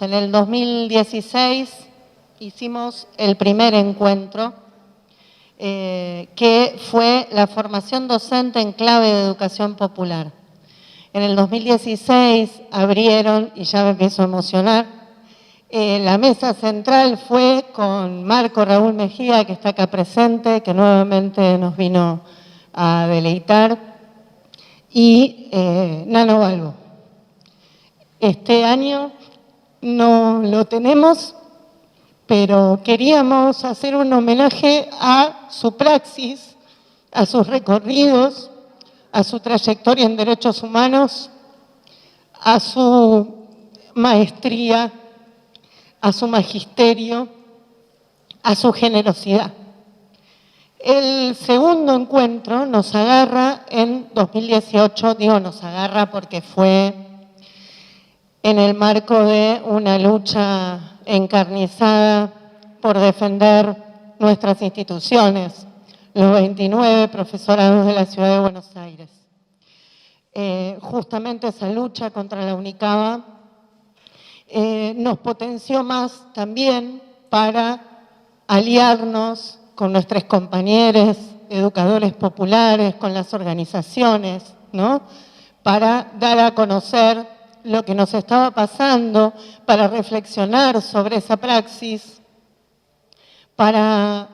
En el 2016 hicimos el primer encuentro, que fue la formación docente en clave de educación popular. En el 2016 abrieron, y ya me empiezo a emocionar, la mesa central fue con Marco Raúl Mejía, que está acá presente, que nuevamente nos vino a deleitar, y Nano Balbo. Este año no lo tenemos, pero queríamos hacer un homenaje a su praxis, a sus recorridos, a su trayectoria en derechos humanos, a su maestría, a su magisterio, a su generosidad. El segundo encuentro nos agarra en 2018, digo nos agarra porque fue en el marco de una lucha encarnizada por defender nuestras instituciones, los 29 profesorados de la Ciudad de Buenos Aires. Justamente esa lucha contra la UNICABA nos potenció más también para aliarnos con nuestros compañeros educadores populares, con las organizaciones, ¿no? Para dar a conocer lo que nos estaba pasando, para reflexionar sobre esa praxis, para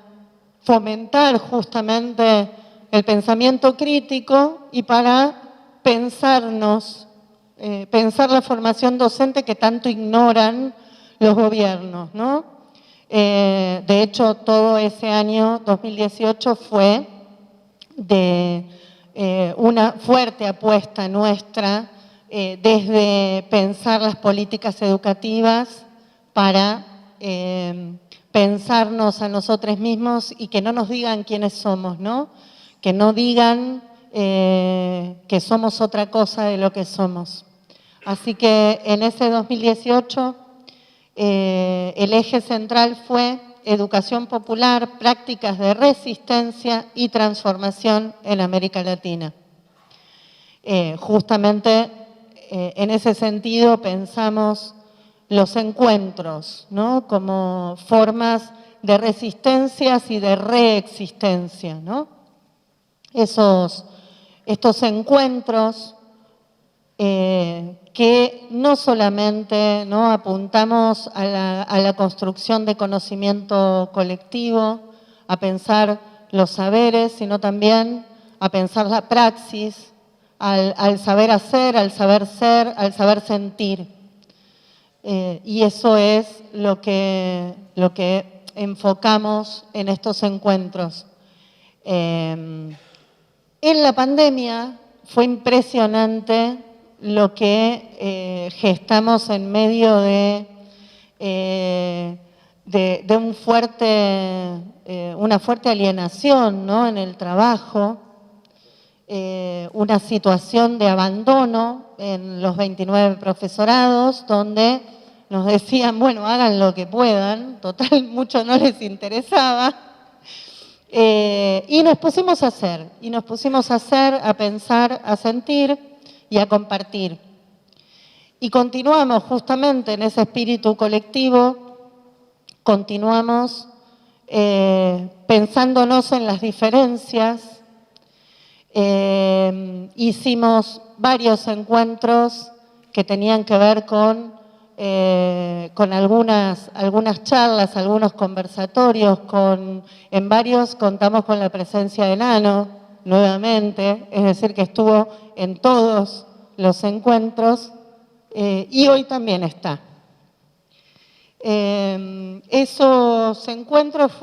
fomentar justamente el pensamiento crítico y para pensarnos, pensar la formación docente que tanto ignoran los gobiernos, ¿no? De hecho, todo ese año 2018 fue de una fuerte apuesta nuestra desde pensar las políticas educativas para pensarnos a nosotros mismos y que no nos digan quiénes somos, ¿no? Que no digan que somos otra cosa de lo que somos. Así que en ese 2018 el eje central fue educación popular, prácticas de resistencia y transformación en América Latina. Justamente en ese sentido pensamos los encuentros, ¿no? Como formas de resistencias y de reexistencia, ¿no? Estos encuentros que no solamente, ¿no?, apuntamos a la construcción de conocimiento colectivo, a pensar los saberes, sino también a pensar la praxis, al saber hacer, al saber ser, al saber sentir. Y eso es lo que enfocamos en estos encuentros. En la pandemia fue impresionante lo que gestamos en medio de una fuerte alienación, ¿no?, en el trabajo, una situación de abandono en los 29 profesorados, donde nos decían, bueno, hagan lo que puedan, total, mucho no les interesaba, y nos pusimos a hacer, a pensar, a sentir y a compartir. Y continuamos justamente en ese espíritu colectivo, continuamos pensándonos en las diferencias. Hicimos varios encuentros que tenían que ver con algunas charlas, algunos conversatorios, en varios contamos con la presencia de Nano nuevamente, es decir, que estuvo en todos los encuentros y hoy también está. Esos encuentros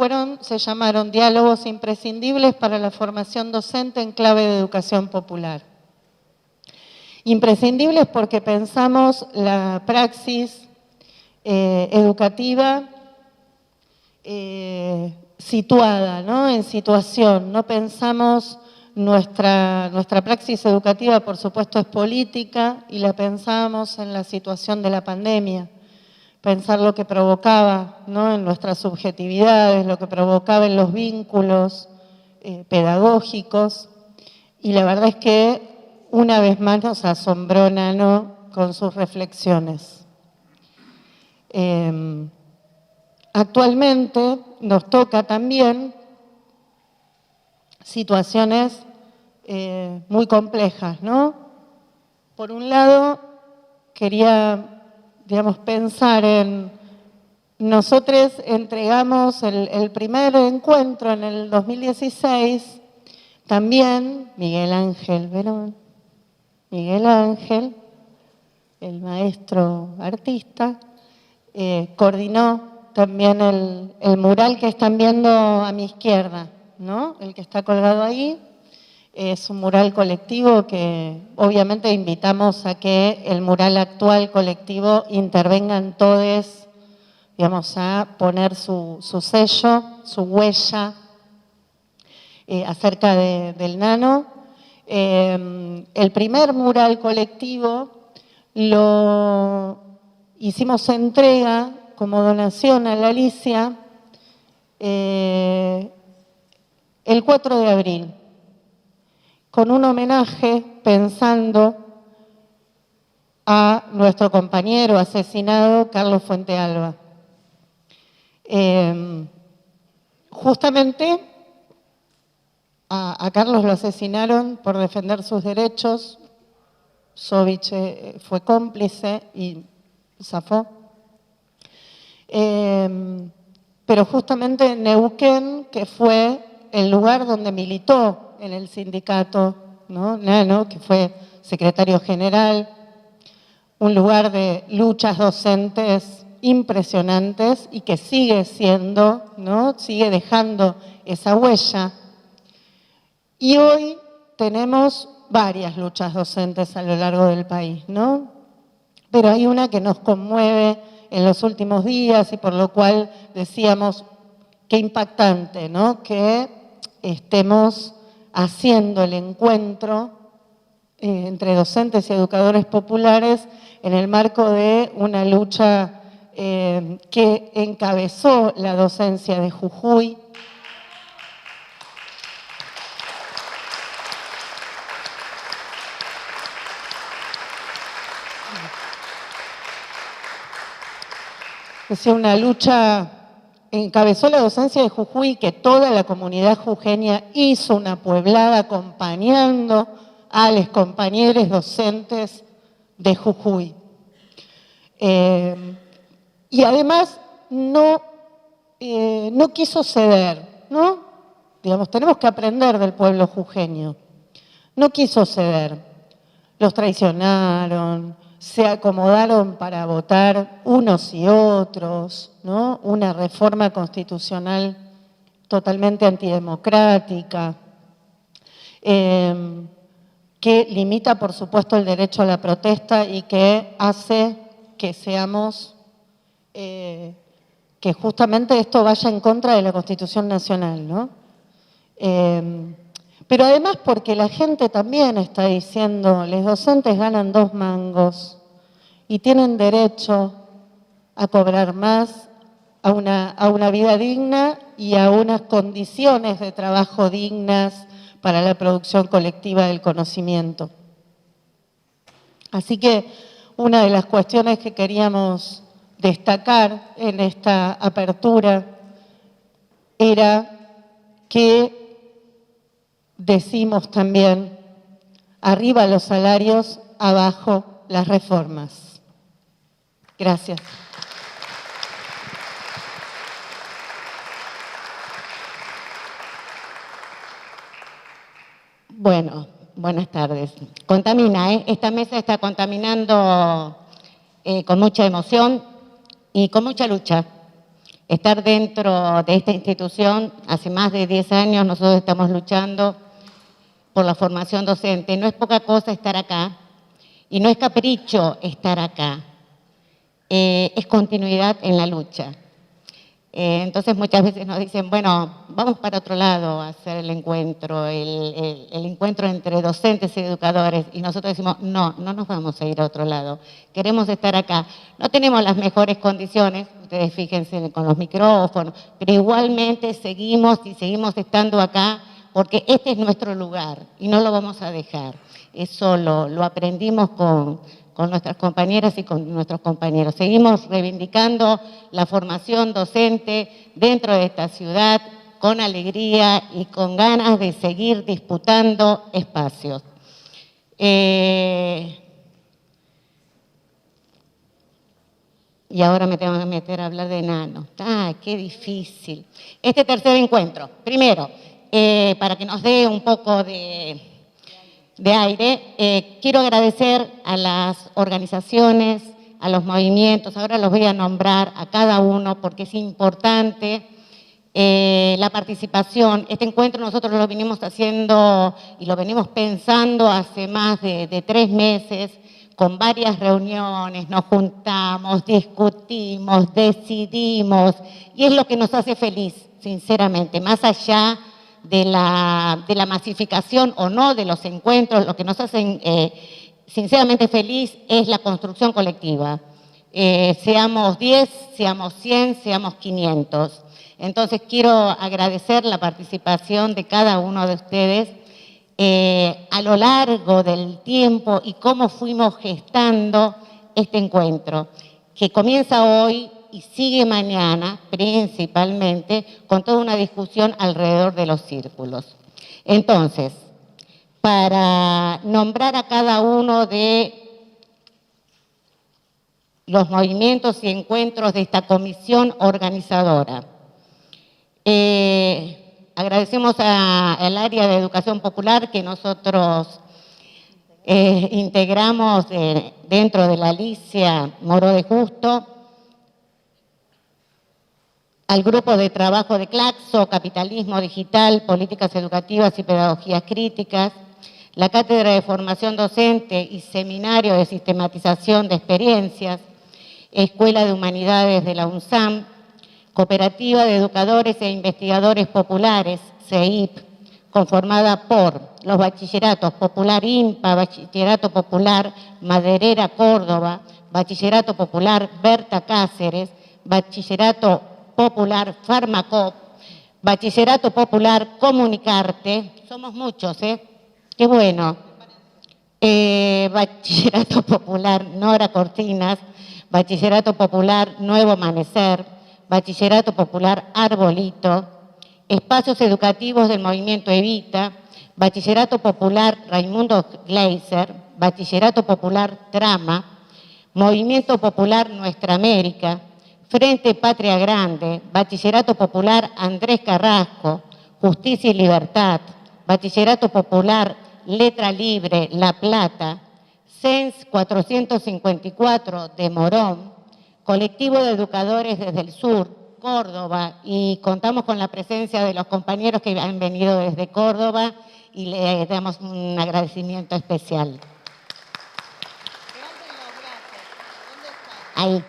se llamaron Diálogos Imprescindibles para la Formación Docente en Clave de Educación Popular. Imprescindibles porque pensamos la praxis educativa situada, ¿no?, en situación. No pensamos nuestra praxis educativa, por supuesto, es política y la pensamos en la situación de la pandemia. Pensar lo que provocaba, ¿no?, en nuestras subjetividades, lo que provocaba en los vínculos pedagógicos. Y la verdad es que una vez más nos asombró Nano con sus reflexiones. Actualmente nos toca también situaciones muy complejas, ¿no? Por un lado, quería, digamos, pensar en... Nosotros entregamos el primer encuentro en el 2016, también Miguel Ángel Verón, Miguel Ángel, el maestro artista, coordinó también el mural que están viendo a mi izquierda, ¿no? El que está colgado ahí. Es un mural colectivo que obviamente invitamos a que el mural actual colectivo intervengan todos, digamos, a poner su sello, su huella acerca del nano. El primer mural colectivo lo hicimos entrega como donación a la Alicia el 4 de abril, con un homenaje pensando a nuestro compañero asesinado, Carlos Fuentealba. Justamente a Carlos lo asesinaron por defender sus derechos. Sovich fue cómplice y zafó. Pero justamente Neuquén, que fue el lugar donde militó en el sindicato, ¿no? Nano, que fue secretario general, un lugar de luchas docentes impresionantes y que sigue siendo, ¿no? Sigue dejando esa huella. Y hoy tenemos varias luchas docentes a lo largo del país, ¿no? Pero hay una que nos conmueve en los últimos días y por lo cual decíamos qué impactante, ¿no? Que estemos haciendo el encuentro entre docentes y educadores populares en el marco de una lucha que encabezó la docencia de Jujuy. Es una lucha, encabezó la docencia de Jujuy, que toda la comunidad jujeña hizo una pueblada acompañando a los compañeros docentes de Jujuy. Y además no quiso ceder, ¿no? Digamos, tenemos que aprender del pueblo jujeño. No quiso ceder, los traicionaron, se acomodaron para votar unos y otros, ¿no? Una reforma constitucional totalmente antidemocrática, que limita, por supuesto, el derecho a la protesta y que hace que seamos, que justamente esto vaya en contra de la Constitución Nacional, ¿no? Pero además porque la gente también está diciendo, los docentes ganan 2 mangos y tienen derecho a cobrar más, a una vida digna y a unas condiciones de trabajo dignas para la producción colectiva del conocimiento. Así que una de las cuestiones que queríamos destacar en esta apertura era que decimos también, arriba los salarios, abajo las reformas. Gracias. Bueno, buenas tardes. Contamina, ¿eh? Esta mesa está contaminando con mucha emoción y con mucha lucha. Estar dentro de esta institución, hace más de 10 años nosotros estamos luchando por la formación docente. No es poca cosa estar acá y no es capricho estar acá, es continuidad en la lucha. Entonces muchas veces nos dicen, bueno, vamos para otro lado a hacer el encuentro entre docentes y educadores. Y nosotros decimos, no nos vamos a ir a otro lado, queremos estar acá. No tenemos las mejores condiciones, ustedes fíjense con los micrófonos, pero igualmente seguimos estando acá porque este es nuestro lugar y no lo vamos a dejar. Eso lo aprendimos con nuestras compañeras y con nuestros compañeros. Seguimos reivindicando la formación docente dentro de esta ciudad con alegría y con ganas de seguir disputando espacios. Y ahora me tengo que meter a hablar de enanos. ¡Ah, qué difícil! Este tercer encuentro, primero, para que nos dé un poco de aire, quiero agradecer a las organizaciones, a los movimientos, ahora los voy a nombrar a cada uno porque es importante la participación. Este encuentro nosotros lo venimos haciendo y lo venimos pensando hace más de 3 meses, con varias reuniones, nos juntamos, discutimos, decidimos, y es lo que nos hace feliz, sinceramente, más allá de la masificación o no de los encuentros, lo que nos hace sinceramente feliz es la construcción colectiva. Seamos 10, seamos 100, seamos 500. Entonces quiero agradecer la participación de cada uno de ustedes a lo largo del tiempo y cómo fuimos gestando este encuentro, que comienza hoy y sigue mañana, principalmente, con toda una discusión alrededor de los círculos. Entonces, para nombrar a cada uno de los movimientos y encuentros de esta comisión organizadora, agradecemos al área de educación popular que nosotros integramos dentro de la Alicia Moro de Justo, al grupo de trabajo de Claxo, Capitalismo Digital, Políticas Educativas y Pedagogías Críticas, la Cátedra de Formación Docente y Seminario de Sistematización de Experiencias, Escuela de Humanidades de la UNSAM, Cooperativa de Educadores e Investigadores Populares, CEIP, conformada por los Bachilleratos Popular INPA, Bachillerato Popular Maderera Córdoba, Bachillerato Popular Berta Cáceres, Bachillerato Popular Farmacop, Bachillerato Popular Comunicarte, somos muchos, ¿eh? Qué bueno. Bachillerato Popular Nora Cortinas, Bachillerato Popular Nuevo Amanecer, Bachillerato Popular Arbolito, Espacios Educativos del Movimiento Evita, Bachillerato Popular Raimundo Gleiser, Bachillerato Popular Trama, Movimiento Popular Nuestra América, Frente Patria Grande, Bachillerato Popular Andrés Carrasco, Justicia y Libertad, Bachillerato Popular Letra Libre La Plata, CENS 454 de Morón, Colectivo de Educadores desde el Sur, Córdoba, y contamos con la presencia de los compañeros que han venido desde Córdoba y le damos un agradecimiento especial. Ahí.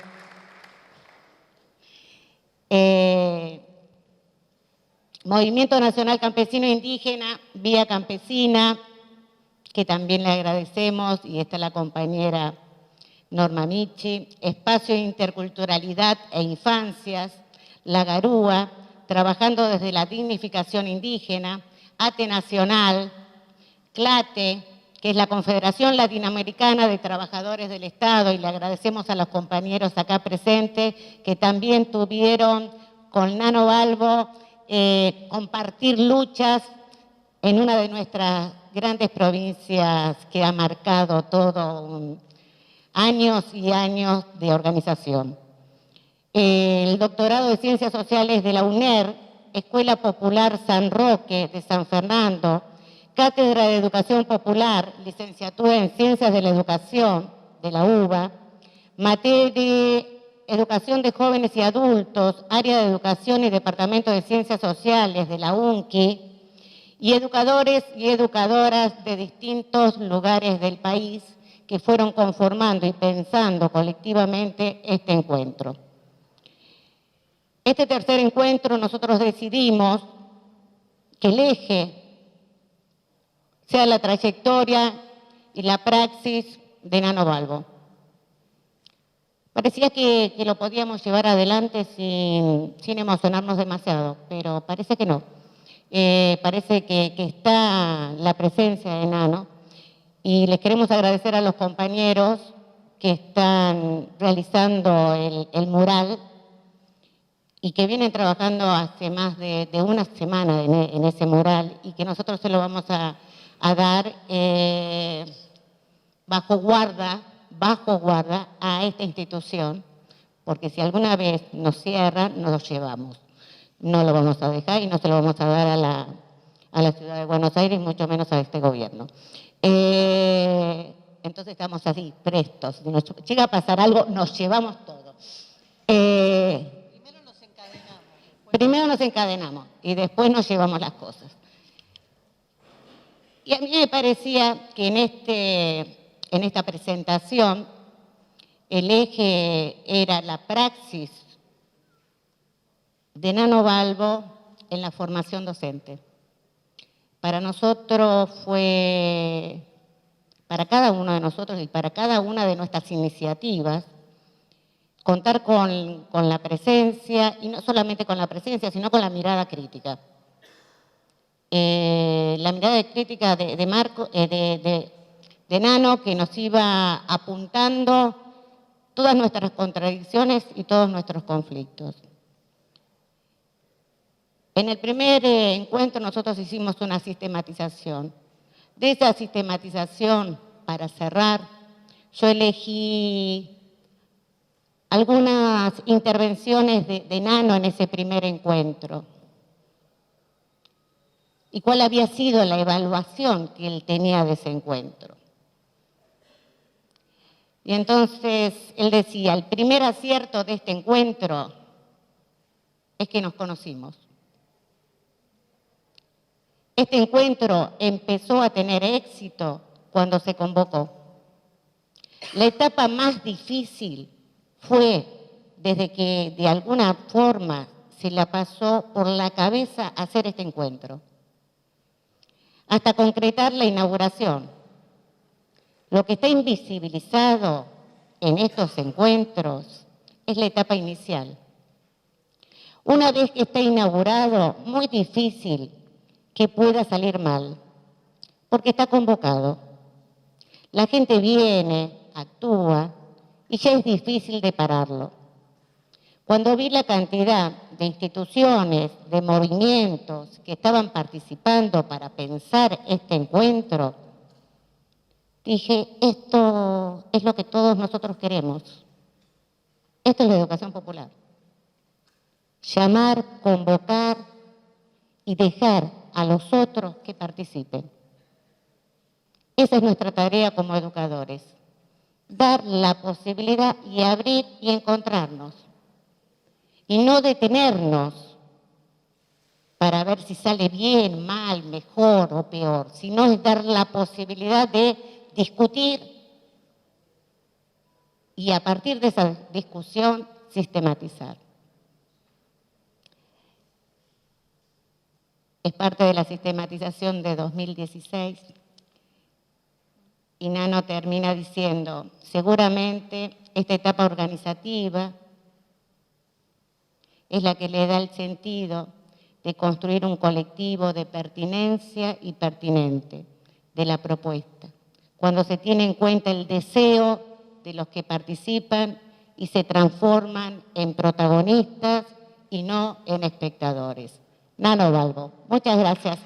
Movimiento Nacional Campesino Indígena, Vía Campesina, que también le agradecemos, y está la compañera Norma Michi, Espacio de Interculturalidad e Infancias, La Garúa, trabajando desde la dignificación indígena, ATE Nacional, CLATE, que es la Confederación Latinoamericana de Trabajadores del Estado, y le agradecemos a los compañeros acá presentes que también tuvieron con Nano Balbo compartir luchas en una de nuestras grandes provincias que ha marcado todo años y años de organización. El doctorado de Ciencias Sociales de la UNER, Escuela Popular San Roque de San Fernando, Cátedra de Educación Popular, Licenciatura en Ciencias de la Educación de la UBA, Materia de Educación de Jóvenes y Adultos, Área de Educación y Departamento de Ciencias Sociales de la UNCI, y educadores y educadoras de distintos lugares del país que fueron conformando y pensando colectivamente este encuentro. Este tercer encuentro nosotros decidimos que el eje sea la trayectoria y la praxis de Nano Balbo. Parecía que lo podíamos llevar adelante sin emocionarnos demasiado, pero parece que no. Parece que está la presencia de Nano, y les queremos agradecer a los compañeros que están realizando el mural y que vienen trabajando hace más de una semana en ese mural y que nosotros se lo vamos a dar bajo guarda a esta institución, porque si alguna vez nos cierran, nos lo llevamos. No lo vamos a dejar y no se lo vamos a dar a la ciudad de Buenos Aires, mucho menos a este gobierno. Entonces estamos así, prestos. Si nos llega a pasar algo, nos llevamos todo. Primero nos encadenamos y después nos llevamos las cosas. Y a mí me parecía que en esta presentación el eje era la praxis de Nano Balbo en la formación docente. Para nosotros fue, para cada uno de nosotros y para cada una de nuestras iniciativas, contar con la presencia, y no solamente con la presencia, sino con la mirada crítica. La mirada crítica de Nano, que nos iba apuntando todas nuestras contradicciones y todos nuestros conflictos. En el primer encuentro nosotros hicimos una sistematización. De esa sistematización, para cerrar, yo elegí algunas intervenciones de Nano en ese primer encuentro. ¿Y cuál había sido la evaluación que él tenía de ese encuentro? Y entonces él decía, el primer acierto de este encuentro es que nos conocimos. Este encuentro empezó a tener éxito cuando se convocó. La etapa más difícil fue desde que de alguna forma se la pasó por la cabeza hacer este encuentro, hasta concretar la inauguración. Lo que está invisibilizado en estos encuentros es la etapa inicial. Una vez que está inaugurado, muy difícil que pueda salir mal, porque está convocado. La gente viene, actúa, y ya es difícil de pararlo. Cuando vi la cantidad de instituciones, de movimientos que estaban participando para pensar este encuentro, dije, esto es lo que todos nosotros queremos. Esto es la educación popular. Llamar, convocar y dejar a los otros que participen. Esa es nuestra tarea como educadores. Dar la posibilidad y abrir y encontrarnos. Y no detenernos para ver si sale bien, mal, mejor o peor, sino es dar la posibilidad de discutir y a partir de esa discusión sistematizar. Es parte de la sistematización de 2016 y Nano termina diciendo, seguramente esta etapa organizativa es la que le da el sentido de construir un colectivo de pertinencia y pertinente de la propuesta, cuando se tiene en cuenta el deseo de los que participan y se transforman en protagonistas y no en espectadores. Nano Balbo, muchas gracias.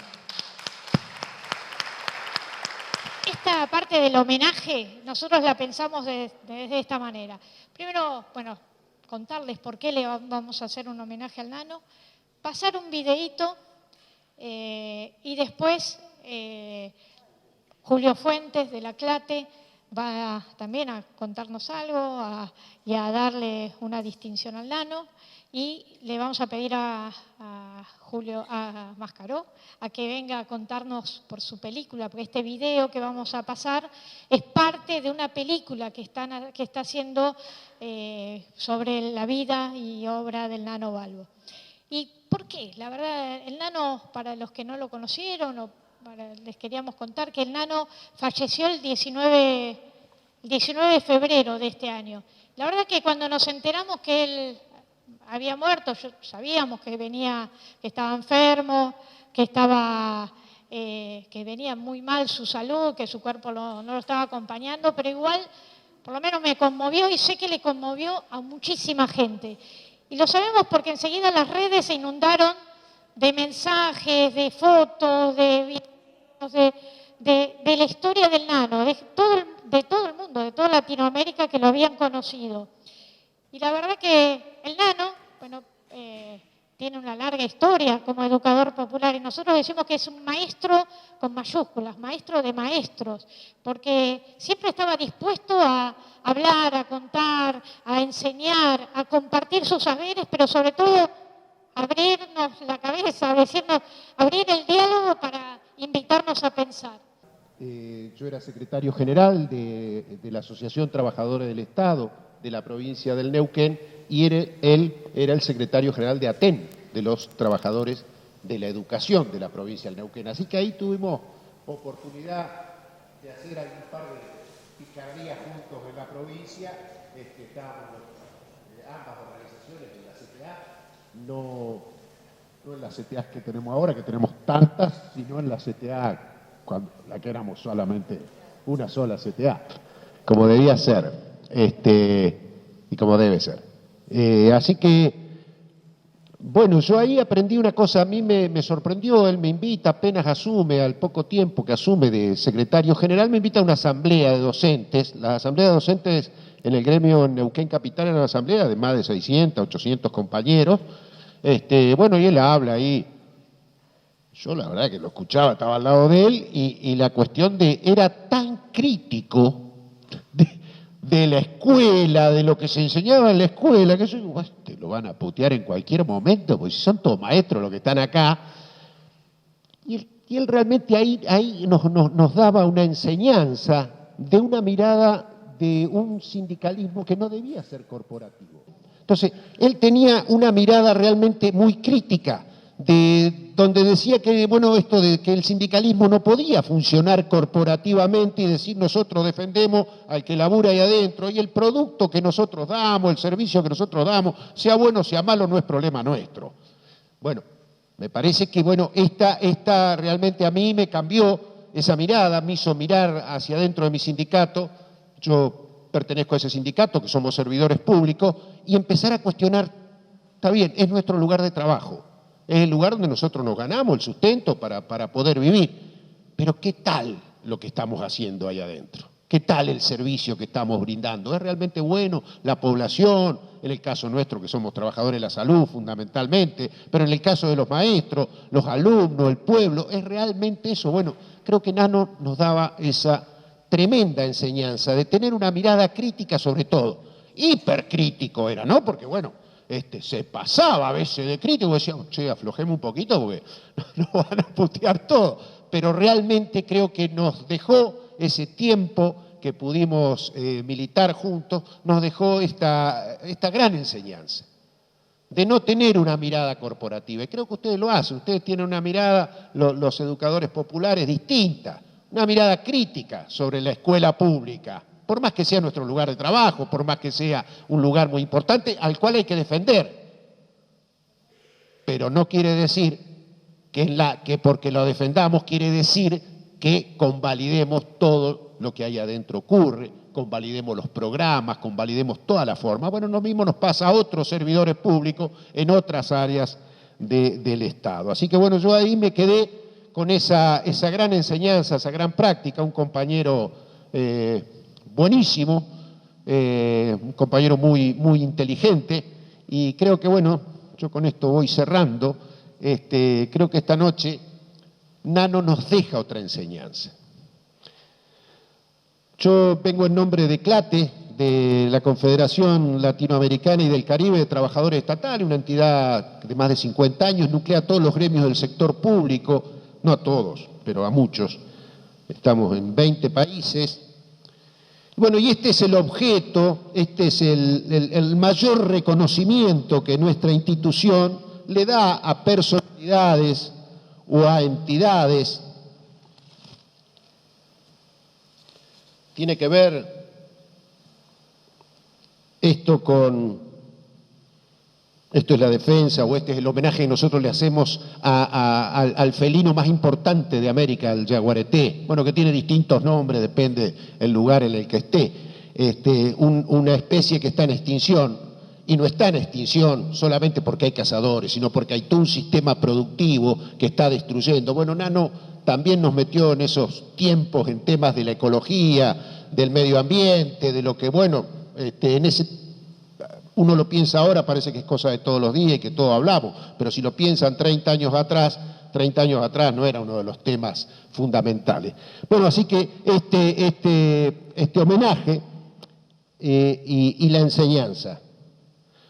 Esta parte del homenaje nosotros la pensamos de esta manera. Primero, bueno, contarles por qué le vamos a hacer un homenaje al Nano, pasar un videíto y después Julio Fuentes de la CLATE va también a contarnos algo y a darle una distinción al Nano. Y le vamos a pedir a Julio Mascaró a que venga a contarnos por su película, porque este video que vamos a pasar es parte de una película que está haciendo sobre la vida y obra del Nano Balbo. ¿Y por qué? La verdad, el Nano, para los que no lo conocieron, les queríamos contar que el Nano falleció el 19 de febrero de este año. La verdad que cuando nos enteramos que él había muerto, sabíamos que estaba enfermo, que venía muy mal su salud, que su cuerpo no lo estaba acompañando, pero igual por lo menos me conmovió y sé que le conmovió a muchísima gente. Y lo sabemos porque enseguida las redes se inundaron de mensajes, de fotos, de videos, de la historia del Nano, de todo el mundo, de toda Latinoamérica que lo habían conocido. Y la verdad que el Nano, bueno, tiene una larga historia como educador popular y nosotros decimos que es un maestro con mayúsculas, maestro de maestros, porque siempre estaba dispuesto a hablar, a contar, a enseñar, a compartir sus saberes, pero sobre todo abrirnos la cabeza, decirnos, abrir el diálogo para invitarnos a pensar. Yo era secretario general de la Asociación Trabajadores del Estado de la provincia del Neuquén y él era el secretario general de ATEN, de los trabajadores de la educación de la provincia del Neuquén. Así que ahí tuvimos oportunidad de hacer algún par de picardías juntos en la provincia. Estábamos ambas organizaciones en la CTA, no en las CTA que tenemos ahora, que tenemos tantas, sino en la CTA, cuando la que éramos solamente una sola CTA, como debía ser, y como debe ser. Así que, bueno, yo ahí aprendí una cosa, a mí me sorprendió, él me invita, apenas asume, al poco tiempo que asume de secretario general, me invita a una asamblea de docentes. La asamblea de docentes en el gremio Neuquén Capital era una asamblea de más de 600, 800 compañeros. Bueno, y él habla ahí. Yo la verdad que lo escuchaba, estaba al lado de él, y la cuestión era tan crítico de la escuela, de lo que se enseñaba en la escuela, que yo digo, te lo van a putear en cualquier momento, porque si son todos maestros los que están acá. Y él realmente ahí nos daba una enseñanza de una mirada de un sindicalismo que no debía ser corporativo. Entonces, él tenía una mirada realmente muy crítica, donde decía que, bueno, esto de que el sindicalismo no podía funcionar corporativamente y decir nosotros defendemos al que labura ahí adentro y el producto que nosotros damos, el servicio que nosotros damos, sea bueno o sea malo, no es problema nuestro. Bueno, me parece que, bueno, esta realmente a mí me cambió esa mirada, me hizo mirar hacia adentro de mi sindicato. Yo pertenezco a ese sindicato, que somos servidores públicos, y empezar a cuestionar, está bien, es nuestro lugar de trabajo. Es el lugar donde nosotros nos ganamos el sustento para poder vivir. Pero ¿qué tal lo que estamos haciendo ahí adentro? ¿Qué tal el servicio que estamos brindando? ¿Es realmente bueno la población? En el caso nuestro, que somos trabajadores de la salud fundamentalmente, pero en el caso de los maestros, los alumnos, el pueblo, ¿es realmente eso? Bueno, creo que Nano nos daba esa tremenda enseñanza de tener una mirada crítica sobre todo. Hipercrítico era, ¿no? Porque, bueno, se pasaba a veces de crítico, decíamos, che, aflojemos un poquito porque nos van a putear todo. Pero realmente creo que nos dejó ese tiempo que pudimos militar juntos, nos dejó esta gran enseñanza de no tener una mirada corporativa. Y creo que ustedes lo hacen, ustedes tienen una mirada, los educadores populares, distinta, una mirada crítica sobre la escuela pública, por más que sea nuestro lugar de trabajo, por más que sea un lugar muy importante al cual hay que defender. Pero no quiere decir que porque lo defendamos quiere decir que convalidemos todo lo que ahí adentro ocurre, convalidemos los programas, convalidemos toda la forma. Bueno, lo mismo nos pasa a otros servidores públicos en otras áreas del Estado. Así que bueno, yo ahí me quedé con esa gran enseñanza, esa gran práctica, un compañero buenísimo, un compañero muy inteligente, y creo que, bueno, yo con esto voy cerrando, creo que esta noche Nano nos deja otra enseñanza. Yo vengo en nombre de CLATE, de la Confederación Latinoamericana y del Caribe de Trabajadores Estatales, una entidad de más de 50 años, nuclea a todos los gremios del sector público, no a todos, pero a muchos. Estamos en 20 países. Bueno, y este es el objeto, este es el mayor reconocimiento que nuestra institución le da a personalidades o a entidades. Tiene que ver esto es la defensa, o este es el homenaje que nosotros le hacemos al felino más importante de América, el yaguareté, bueno, que tiene distintos nombres, depende del lugar en el que esté. una especie que está en extinción, y no está en extinción solamente porque hay cazadores, sino porque hay todo un sistema productivo que está destruyendo. Bueno, Nano también nos metió en esos tiempos en temas de la ecología, del medio ambiente, de lo que, bueno, uno lo piensa ahora, parece que es cosa de todos los días y que todos hablamos, pero si lo piensan 30 años atrás no era uno de los temas fundamentales. Bueno, así que este homenaje y la enseñanza,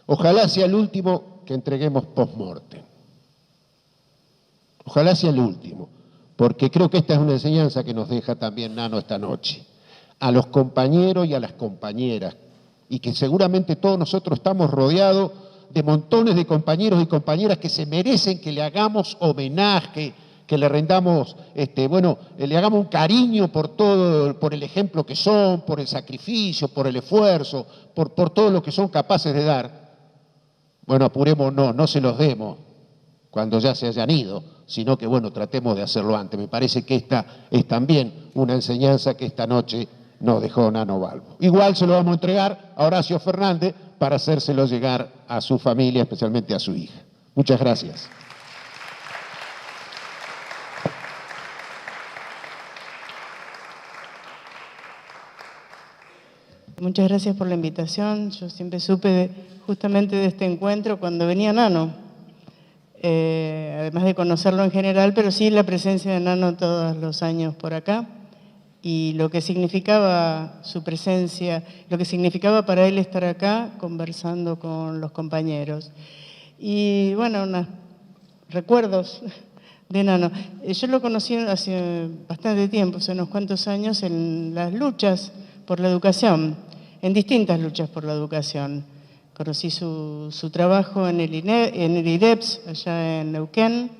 ojalá sea el último que entreguemos post-mortem. Ojalá sea el último, porque creo que esta es una enseñanza que nos deja también Nano esta noche, a los compañeros y a las compañeras, y que seguramente todos nosotros estamos rodeados de montones de compañeros y compañeras que se merecen que le hagamos homenaje, que le rendamos, le hagamos un cariño por todo, por el ejemplo que son, por el sacrificio, por el esfuerzo, por todo lo que son capaces de dar. Bueno, apurémonos, no se los demos cuando ya se hayan ido, sino que, bueno, tratemos de hacerlo antes. Me parece que esta es también una enseñanza que esta noche nos dejó Nano Balbo. Igual se lo vamos a entregar a Horacio Fernández para hacérselo llegar a su familia, especialmente a su hija. Muchas gracias. Muchas gracias por la invitación. Yo siempre supe justamente de este encuentro cuando venía Nano, además de conocerlo en general, pero sí la presencia de Nano todos los años por acá y lo que significaba su presencia, lo que significaba para él estar acá conversando con los compañeros. Y bueno, unos recuerdos de Nano. Yo lo conocí hace bastante tiempo, hace unos cuantos años, en las luchas por la educación, en distintas luchas por la educación. Conocí su trabajo en el IDEPS, allá en Neuquén,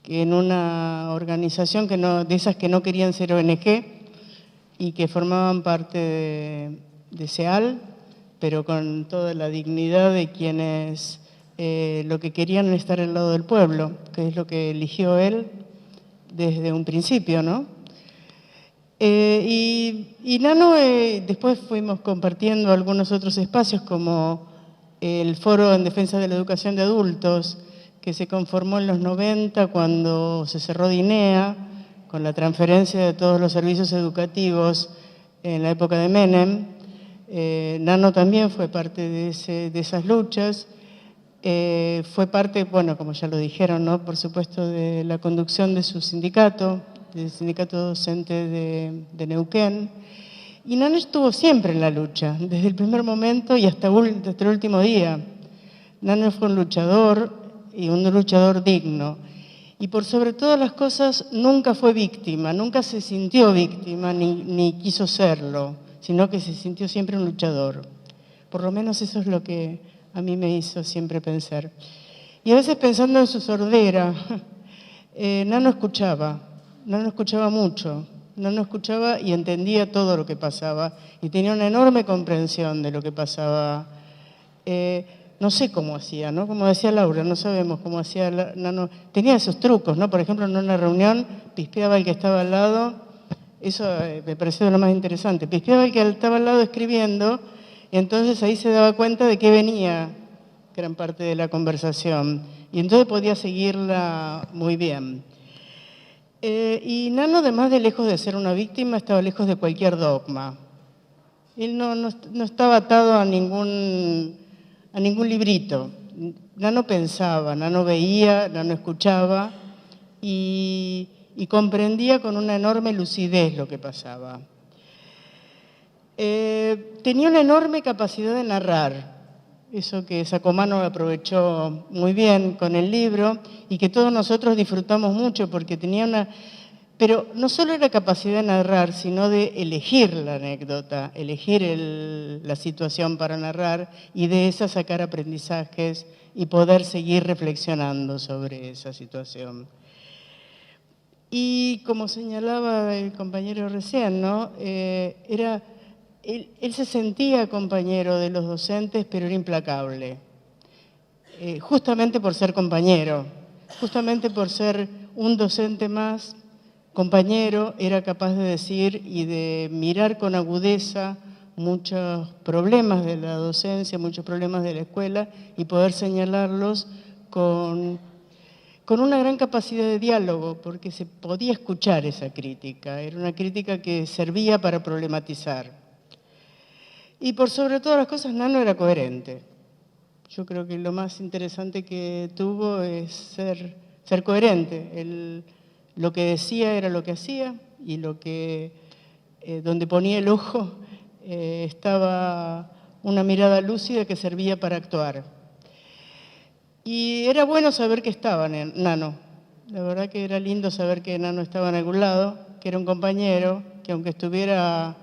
en una organización de esas que no querían ser ONG y que formaban parte de SEAL, pero con toda la dignidad de quienes lo que querían era estar al lado del pueblo, que es lo que eligió él desde un principio, ¿no? Y Nano, después fuimos compartiendo algunos otros espacios como el Foro en Defensa de la Educación de Adultos, que se conformó en los 90 cuando se cerró DINEA, con la transferencia de todos los servicios educativos en la época de Menem. Nano también fue parte de esas luchas. Fue parte, bueno, como ya lo dijeron, ¿no? Por supuesto, de la conducción de su sindicato, del sindicato docente de Neuquén. Y Nano estuvo siempre en la lucha, desde el primer momento y hasta el último día. Nano fue un luchador y un luchador digno. Y por sobre todas las cosas nunca fue víctima, nunca se sintió víctima ni quiso serlo, sino que se sintió siempre un luchador. Por lo menos eso es lo que a mí me hizo siempre pensar. Y a veces pensando en su sordera, Nano escuchaba mucho, Nano escuchaba y entendía todo lo que pasaba y tenía una enorme comprensión de lo que pasaba. No sé cómo hacía, ¿no? Como decía Laura, no sabemos cómo hacía Nano. Tenía esos trucos, ¿no? Por ejemplo, en una reunión pispeaba el que estaba al lado, eso me pareció lo más interesante, pispeaba el que estaba al lado escribiendo y entonces ahí se daba cuenta de que venía gran parte de la conversación y entonces podía seguirla muy bien. Y Nano, además de lejos de ser una víctima, estaba lejos de cualquier dogma. Él no estaba atado a ningún librito. Nano pensaba, Nano veía, Nano escuchaba y comprendía con una enorme lucidez lo que pasaba. Tenía una enorme capacidad de narrar, eso que Sacomano aprovechó muy bien con el libro y que todos nosotros disfrutamos mucho porque tenía pero no solo era capacidad de narrar, sino de elegir la anécdota, elegir la situación para narrar y de esa sacar aprendizajes y poder seguir reflexionando sobre esa situación. Y como señalaba el compañero recién, ¿no? Él se sentía compañero de los docentes, pero era implacable. Justamente por ser compañero, justamente por ser un docente más, compañero, era capaz de decir y de mirar con agudeza muchos problemas de la docencia, muchos problemas de la escuela y poder señalarlos con una gran capacidad de diálogo, porque se podía escuchar esa crítica. Era una crítica que servía para problematizar. Y por sobre todas las cosas, Nano era coherente. Yo creo que lo más interesante que tuvo es ser coherente. Lo que decía era lo que hacía y donde ponía el ojo estaba una mirada lúcida que servía para actuar. Y era bueno saber que estaba Nano. La verdad que era lindo saber que Nano estaba en algún lado, que era un compañero, que aunque estuviera a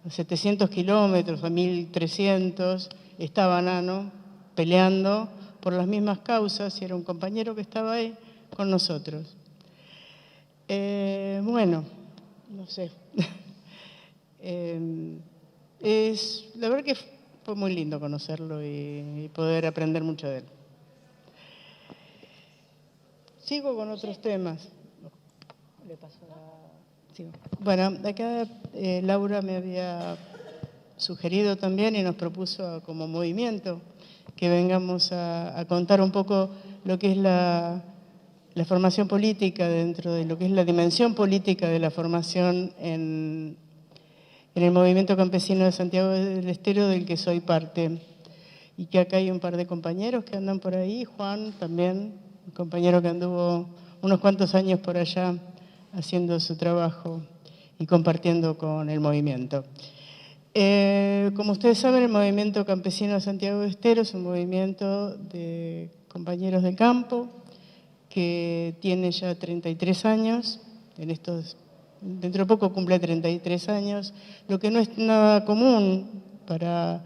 700 kilómetros, a 1300, estaba Nano peleando por las mismas causas y era un compañero que estaba ahí con nosotros. Bueno, no sé. La verdad que fue muy lindo conocerlo y poder aprender mucho de él. Sigo con otros temas. Sigo. Bueno, acá Laura me había sugerido también y nos propuso como movimiento que vengamos a contar un poco lo que es la formación política dentro de lo que es la dimensión política de la formación en el movimiento campesino de Santiago del Estero, del que soy parte. Y que acá hay un par de compañeros que andan por ahí, Juan también, un compañero que anduvo unos cuantos años por allá haciendo su trabajo y compartiendo con el movimiento. Como ustedes saben, el movimiento campesino de Santiago del Estero es un movimiento de compañeros de campo que tiene ya 33 años, dentro de poco cumple 33 años, lo que no es nada común para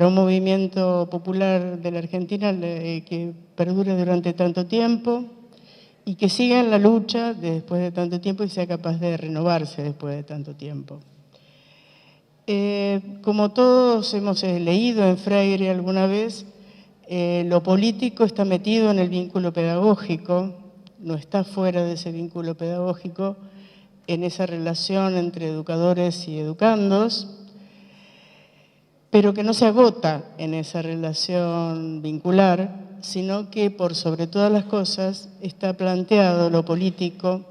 un movimiento popular de la Argentina que perdure durante tanto tiempo y que siga en la lucha después de tanto tiempo y sea capaz de renovarse después de tanto tiempo. Como todos hemos leído en Freire alguna vez, lo político está metido en el vínculo pedagógico, no está fuera de ese vínculo pedagógico, en esa relación entre educadores y educandos, pero que no se agota en esa relación vincular, sino que por sobre todas las cosas está planteado lo político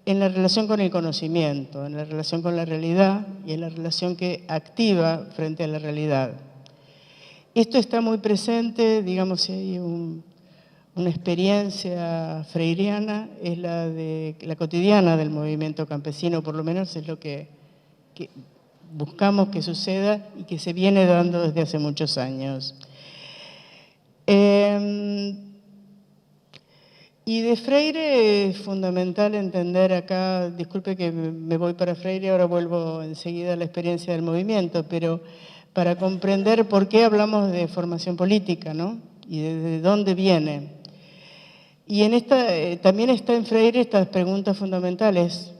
en la relación con el conocimiento, en la relación con la realidad y en la relación que activa frente a la realidad. Esto está muy presente, digamos, si hay una experiencia freiriana, es la cotidiana del movimiento campesino, por lo menos es lo que buscamos que suceda y que se viene dando desde hace muchos años. Y de Freire es fundamental entender acá, disculpe que me voy para Freire, ahora vuelvo enseguida a la experiencia del movimiento, pero para comprender por qué hablamos de formación política, ¿no? Y de dónde viene. Y también está en Freire estas preguntas fundamentales,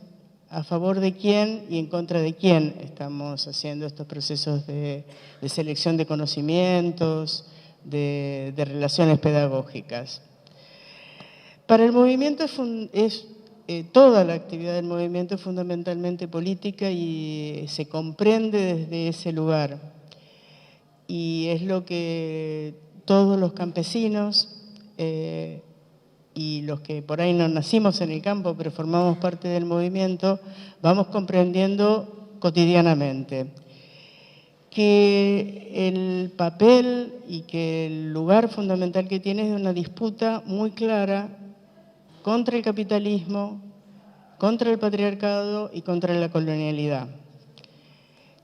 a favor de quién y en contra de quién estamos haciendo estos procesos de selección de conocimientos, de relaciones pedagógicas. Para el movimiento toda la actividad del movimiento es fundamentalmente política y se comprende desde ese lugar. Y es lo que todos los campesinos y los que por ahí no nacimos en el campo, pero formamos parte del movimiento, vamos comprendiendo cotidianamente. Que el papel y que el lugar fundamental que tiene es de una disputa muy clara contra el capitalismo, contra el patriarcado y contra la colonialidad.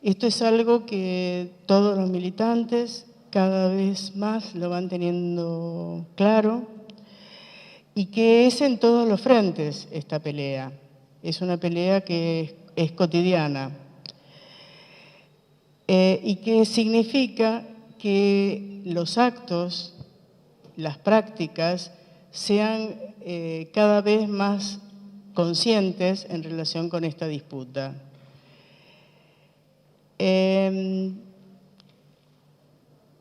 Esto es algo que todos los militantes cada vez más lo van teniendo claro y que es en todos los frentes esta pelea. Es una pelea que es cotidiana y que significa que los actos, las prácticas, sean cada vez más conscientes en relación con esta disputa.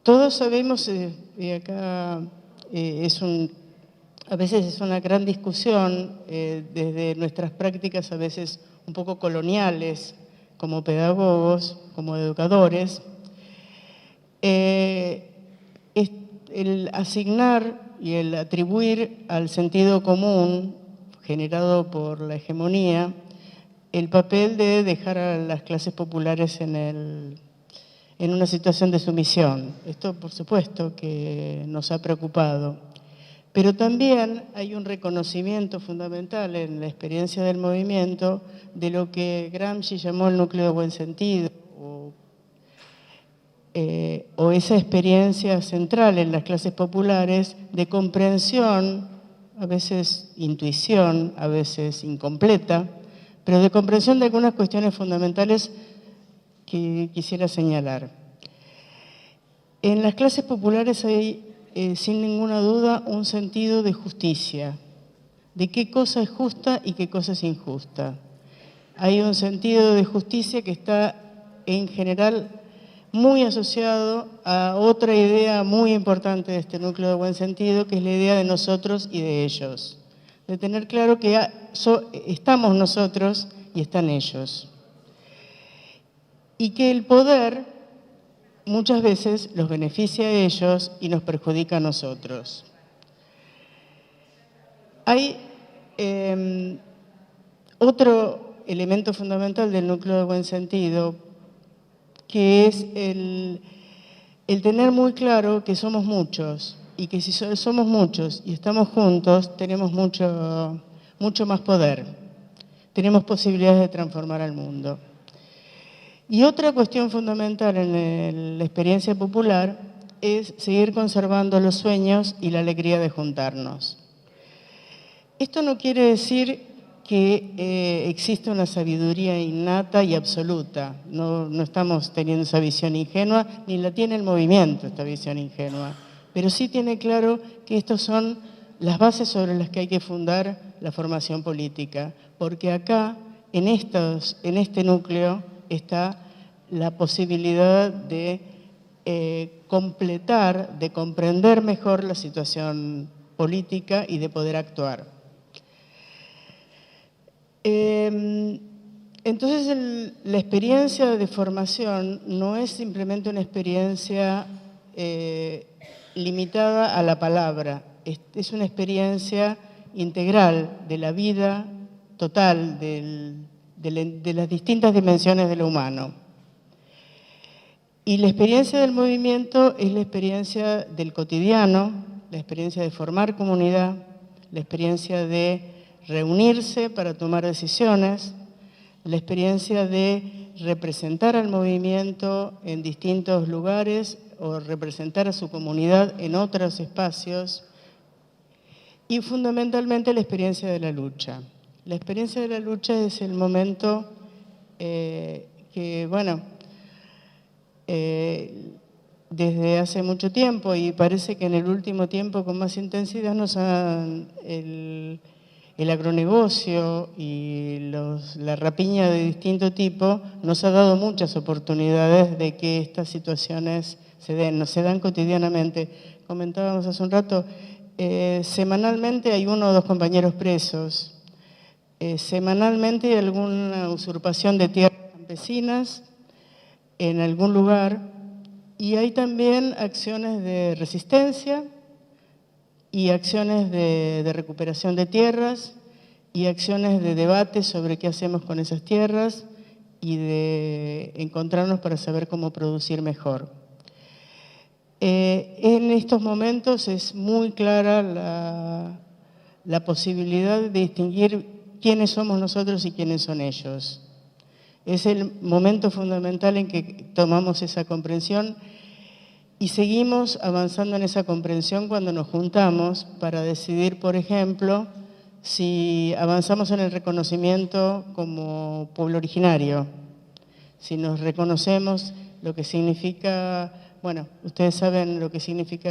Todos sabemos, y acá a veces es una gran discusión desde nuestras prácticas, a veces un poco coloniales, como pedagogos, como educadores, el asignar y el atribuir al sentido común generado por la hegemonía el papel de dejar a las clases populares en una situación de sumisión. Esto, por supuesto, que nos ha preocupado. Pero también hay un reconocimiento fundamental en la experiencia del movimiento de lo que Gramsci llamó el núcleo de buen sentido, o esa experiencia central en las clases populares de comprensión, a veces intuición, a veces incompleta, pero de comprensión de algunas cuestiones fundamentales que quisiera señalar. En las clases populares hay, sin ninguna duda, un sentido de justicia, de qué cosa es justa y qué cosa es injusta. Hay un sentido de justicia que está, en general, muy asociado a otra idea muy importante de este núcleo de buen sentido, que es la idea de nosotros y de ellos. De tener claro que estamos nosotros y están ellos. Y que el poder muchas veces los beneficia a ellos y nos perjudica a nosotros. Hay otro elemento fundamental del núcleo de buen sentido, que es el tener muy claro que somos muchos y que si somos muchos y estamos juntos, tenemos mucho más poder, tenemos posibilidades de transformar al mundo. Y otra cuestión fundamental en la experiencia popular es seguir conservando los sueños y la alegría de juntarnos. Esto no quiere decir que existe una sabiduría innata y absoluta. No estamos teniendo esa visión ingenua, ni la tiene el movimiento, esta visión ingenua. Pero sí tiene claro que estas son las bases sobre las que hay que fundar la formación política, porque acá, en este núcleo, está la posibilidad de completar, de comprender mejor la situación política y de poder actuar. Entonces, la experiencia de formación no es simplemente una experiencia limitada a la palabra, es una experiencia integral de la vida total, de las distintas dimensiones de lo humano. Y la experiencia del movimiento es la experiencia del cotidiano, la experiencia de formar comunidad, la experiencia de reunirse para tomar decisiones, la experiencia de representar al movimiento en distintos lugares o representar a su comunidad en otros espacios y fundamentalmente la experiencia de la lucha. La experiencia de la lucha es el momento que, bueno, desde hace mucho tiempo y parece que en el último tiempo con más intensidad el agronegocio y la rapiña de distinto tipo nos ha dado muchas oportunidades de que estas situaciones se den, no se dan cotidianamente. Comentábamos hace un rato, semanalmente hay 1 o 2 compañeros presos, semanalmente hay alguna usurpación de tierras campesinas en algún lugar y hay también acciones de resistencia y acciones de recuperación de tierras y acciones de debate sobre qué hacemos con esas tierras y de encontrarnos para saber cómo producir mejor. En estos momentos es muy clara la posibilidad de distinguir quiénes somos nosotros y quiénes son ellos. Es el momento fundamental en que tomamos esa comprensión y seguimos avanzando en esa comprensión cuando nos juntamos para decidir, por ejemplo, si avanzamos en el reconocimiento como pueblo originario, si nos reconocemos lo que significa, bueno, ustedes saben lo que significa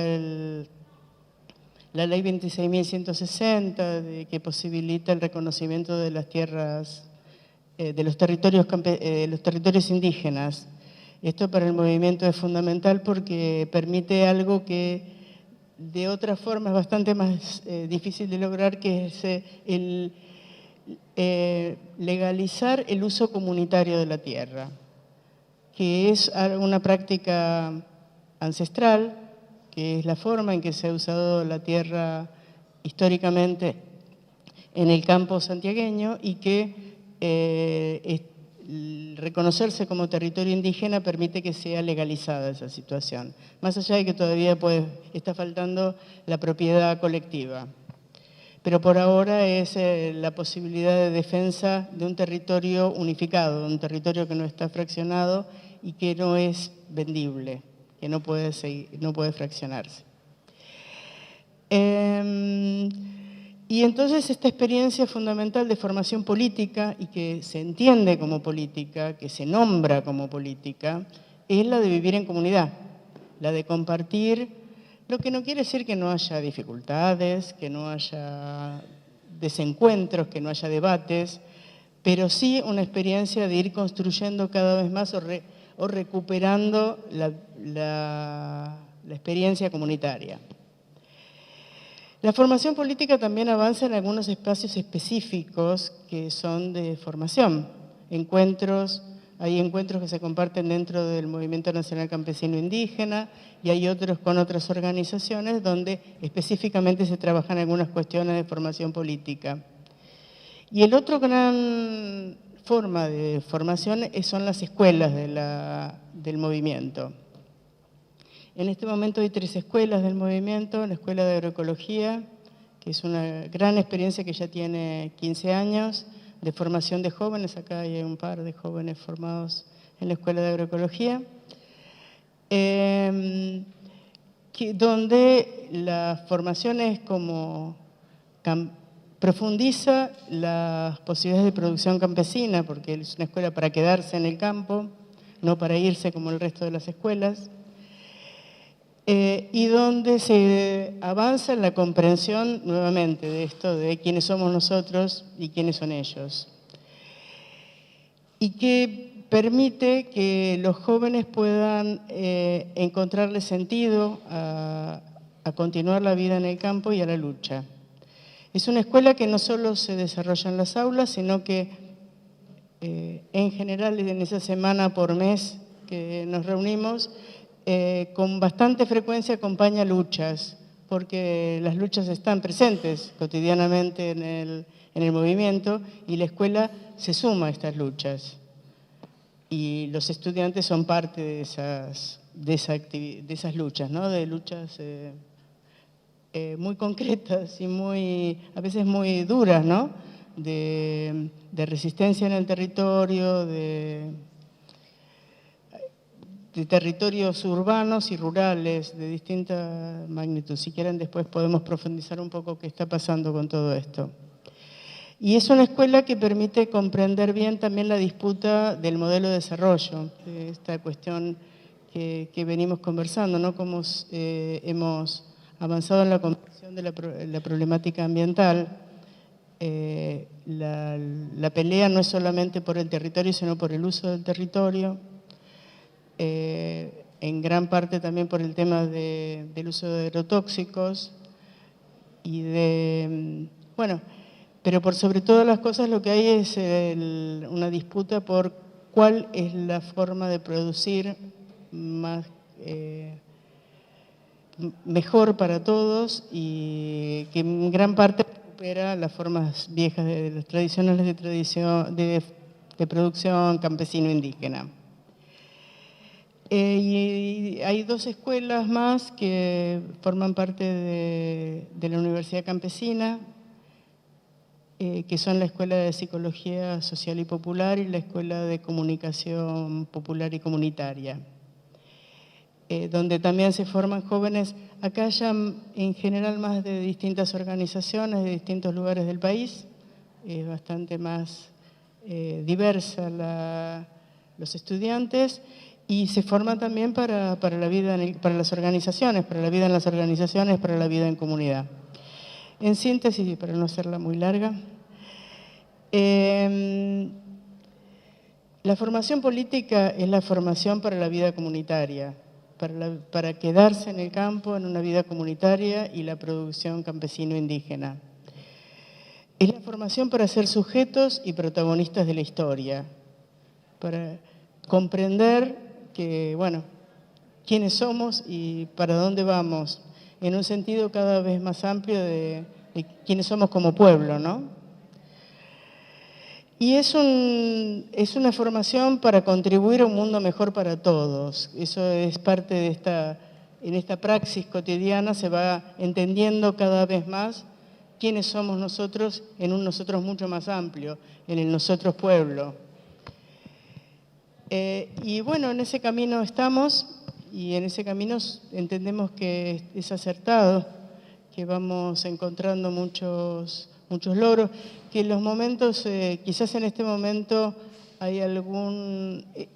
la ley 26.160, que posibilita el reconocimiento de las tierras, de los territorios indígenas. Esto para el movimiento es fundamental porque permite algo que de otra forma es bastante más difícil de lograr, que es legalizar el uso comunitario de la tierra, que es una práctica ancestral, que es la forma en que se ha usado la tierra históricamente en el campo santiagueño y que reconocerse como territorio indígena permite que sea legalizada esa situación, más allá de que todavía está faltando la propiedad colectiva. Pero por ahora es la posibilidad de defensa de un territorio unificado, de un territorio que no está fraccionado y que no es vendible, que no puede fraccionarse. Y entonces esta experiencia fundamental de formación política y que se entiende como política, que se nombra como política, es la de vivir en comunidad, la de compartir, lo que no quiere decir que no haya dificultades, que no haya desencuentros, que no haya debates, pero sí una experiencia de ir construyendo cada vez más o recuperando la experiencia comunitaria. La formación política también avanza en algunos espacios específicos que son de formación, hay encuentros que se comparten dentro del Movimiento Nacional Campesino Indígena y hay otros con otras organizaciones donde específicamente se trabajan algunas cuestiones de formación política. Y el otro gran forma de formación son las escuelas del movimiento. En este momento hay 3 escuelas del movimiento, la Escuela de Agroecología, que es una gran experiencia que ya tiene 15 años, de formación de jóvenes, acá hay un par de jóvenes formados en la Escuela de Agroecología, donde la formación es como profundiza las posibilidades de producción campesina, porque es una escuela para quedarse en el campo, no para irse como el resto de las escuelas, y donde se avanza en la comprensión nuevamente de esto, de quiénes somos nosotros y quiénes son ellos. Y que permite que los jóvenes puedan encontrarle sentido a continuar la vida en el campo y a la lucha. Es una escuela que no solo se desarrolla en las aulas, sino que en general en esa semana por mes que nos reunimos, con bastante frecuencia acompaña luchas, porque las luchas están presentes cotidianamente en el movimiento y la escuela se suma a estas luchas. Y los estudiantes son parte de esas luchas, ¿no? De luchas muy concretas y a veces muy duras, ¿no? De resistencia en el territorio, de territorios urbanos y rurales de distinta magnitud. Si quieren, después podemos profundizar un poco qué está pasando con todo esto. Y es una escuela que permite comprender bien también la disputa del modelo de desarrollo, de esta cuestión que venimos conversando, ¿no? Cómo hemos avanzado en la comprensión de la problemática ambiental. La pelea no es solamente por el territorio, sino por el uso del territorio. En gran parte también por el tema del uso de agrotóxicos y pero por sobre todas las cosas lo que hay es una disputa por cuál es la forma de producir mejor para todos y que en gran parte recupera las formas viejas de las tradicionales de producción campesino-indígena. Y hay 2 escuelas más que forman parte de la Universidad Campesina, que son la Escuela de Psicología Social y Popular y la Escuela de Comunicación Popular y Comunitaria, donde también se forman jóvenes. Acá ya en general más de distintas organizaciones, de distintos lugares del país, es bastante más diversa los estudiantes. Y se forman también para la vida, para las organizaciones, para la vida en las organizaciones, para la vida en comunidad. En síntesis, para no hacerla muy larga, la formación política es la formación para la vida comunitaria, para quedarse en el campo en una vida comunitaria y la producción campesino-indígena. Es la formación para ser sujetos y protagonistas de la historia, para comprender que, bueno, quiénes somos y para dónde vamos, en un sentido cada vez más amplio de quiénes somos como pueblo, ¿no? Y es una formación para contribuir a un mundo mejor para todos. Eso es parte de en esta praxis cotidiana se va entendiendo cada vez más quiénes somos nosotros en un nosotros mucho más amplio, en el nosotros pueblo. Y bueno, en ese camino estamos y en ese camino entendemos que es acertado, que vamos encontrando muchos logros, que en los momentos, quizás en este momento hay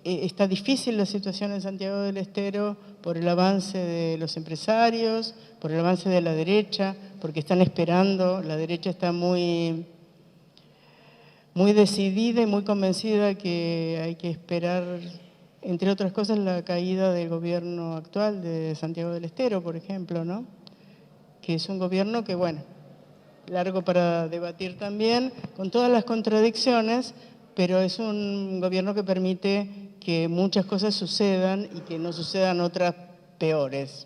está difícil la situación en Santiago del Estero por el avance de los empresarios, por el avance de la derecha, porque están esperando, la derecha está muy decidida y muy convencida que hay que esperar, entre otras cosas, la caída del gobierno actual de Santiago del Estero, por ejemplo, ¿no? Que es un gobierno que, bueno, largo para debatir también, con todas las contradicciones, pero es un gobierno que permite que muchas cosas sucedan y que no sucedan otras peores.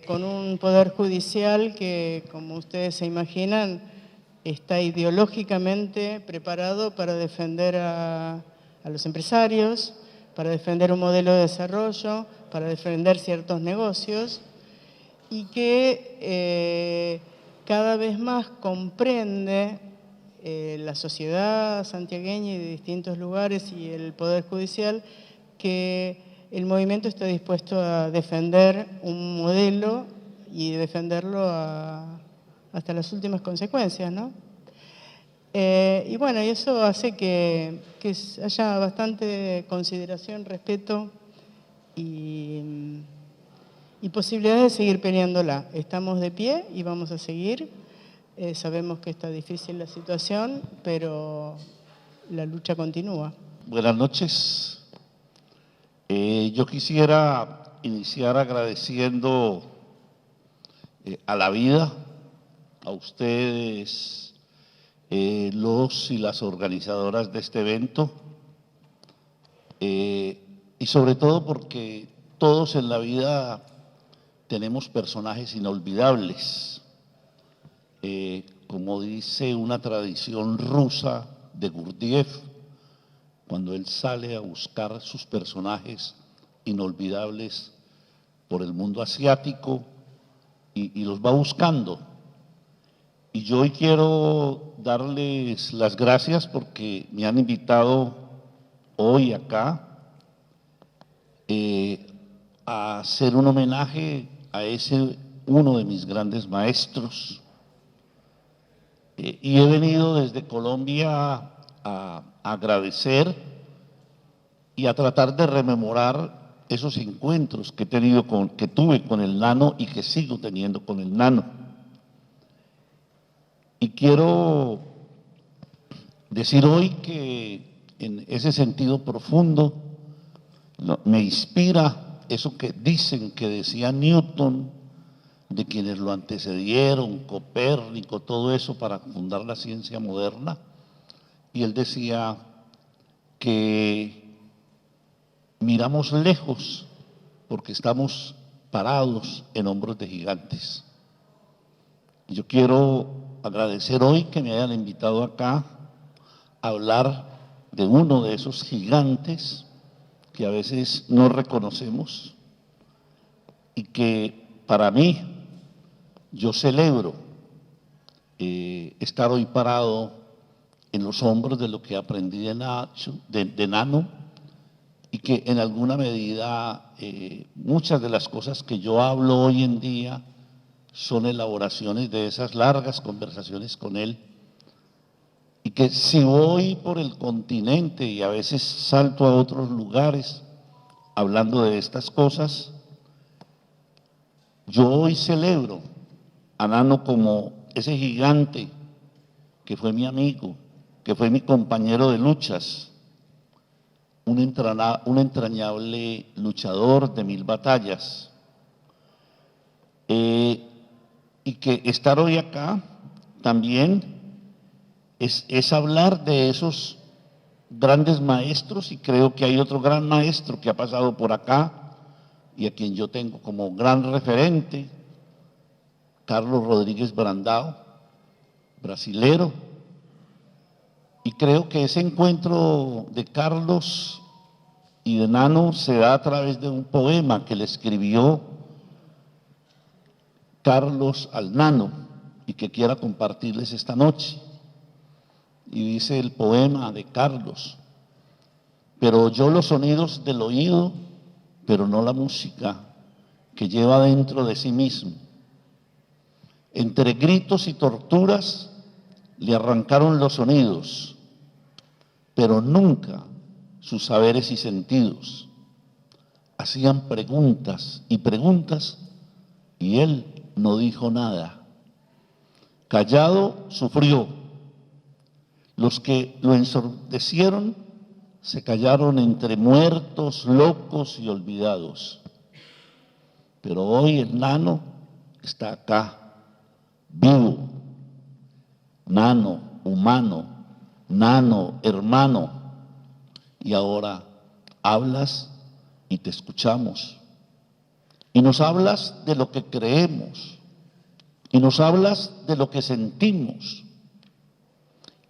Con un poder judicial que, como ustedes se imaginan, está ideológicamente preparado para defender a los empresarios, para defender un modelo de desarrollo, para defender ciertos negocios y que cada vez más comprende la sociedad santiagueña y de distintos lugares y el Poder Judicial que el movimiento está dispuesto a defender un modelo y defenderlo hasta las últimas consecuencias, ¿no? Y bueno, y eso hace que haya bastante consideración, respeto y posibilidades de seguir peleándola. Estamos de pie y vamos a seguir. Sabemos que está difícil la situación, pero la lucha continúa. Buenas noches. Yo quisiera iniciar agradeciendo a la vida, a ustedes, los y las organizadoras de este evento, y sobre todo porque todos en la vida tenemos personajes inolvidables. Como dice una tradición rusa de Gurdjieff, cuando él sale a buscar sus personajes inolvidables por el mundo asiático y los va buscando. Y yo hoy quiero darles las gracias porque me han invitado hoy acá a hacer un homenaje a uno de mis grandes maestros. Y he venido desde Colombia a agradecer y a tratar de rememorar esos encuentros que tuve con el Nano y que sigo teniendo con el Nano. Y quiero decir hoy que en ese sentido profundo me inspira eso que dicen que decía Newton, de quienes lo antecedieron, Copérnico, todo eso para fundar la ciencia moderna. Y él decía que miramos lejos porque estamos parados en hombros de gigantes. Yo quiero agradecer hoy que me hayan invitado acá a hablar de uno de esos gigantes que a veces no reconocemos y que para mí, yo celebro estar hoy parado en los hombros de lo que aprendí de Nano y que en alguna medida muchas de las cosas que yo hablo hoy en día son elaboraciones de esas largas conversaciones con él y que si voy por el continente y a veces salto a otros lugares hablando de estas cosas, yo hoy celebro a Nano como ese gigante que fue mi amigo, que fue mi compañero de luchas, un entrañable luchador de 1000 batallas, y que estar hoy acá también es hablar de esos grandes maestros, y creo que hay otro gran maestro que ha pasado por acá y a quien yo tengo como gran referente, Carlos Rodríguez Brandao, brasilero, y creo que ese encuentro de Carlos y de Nano se da a través de un poema que le escribió Carlos al Nano y que quiera compartirles esta noche. Y dice el poema de Carlos: pero oyó los sonidos del oído, pero no la música que lleva dentro de sí mismo. Entre gritos y torturas le arrancaron los sonidos, pero nunca sus saberes y sentidos. Hacían preguntas y preguntas y él no dijo nada. Callado sufrió. Los que lo ensordecieron se callaron entre muertos, locos y olvidados. Pero hoy el Nano está acá, vivo. Nano, humano, Nano, hermano. Y ahora hablas y te escuchamos. Y nos hablas de lo que creemos. Y nos hablas de lo que sentimos.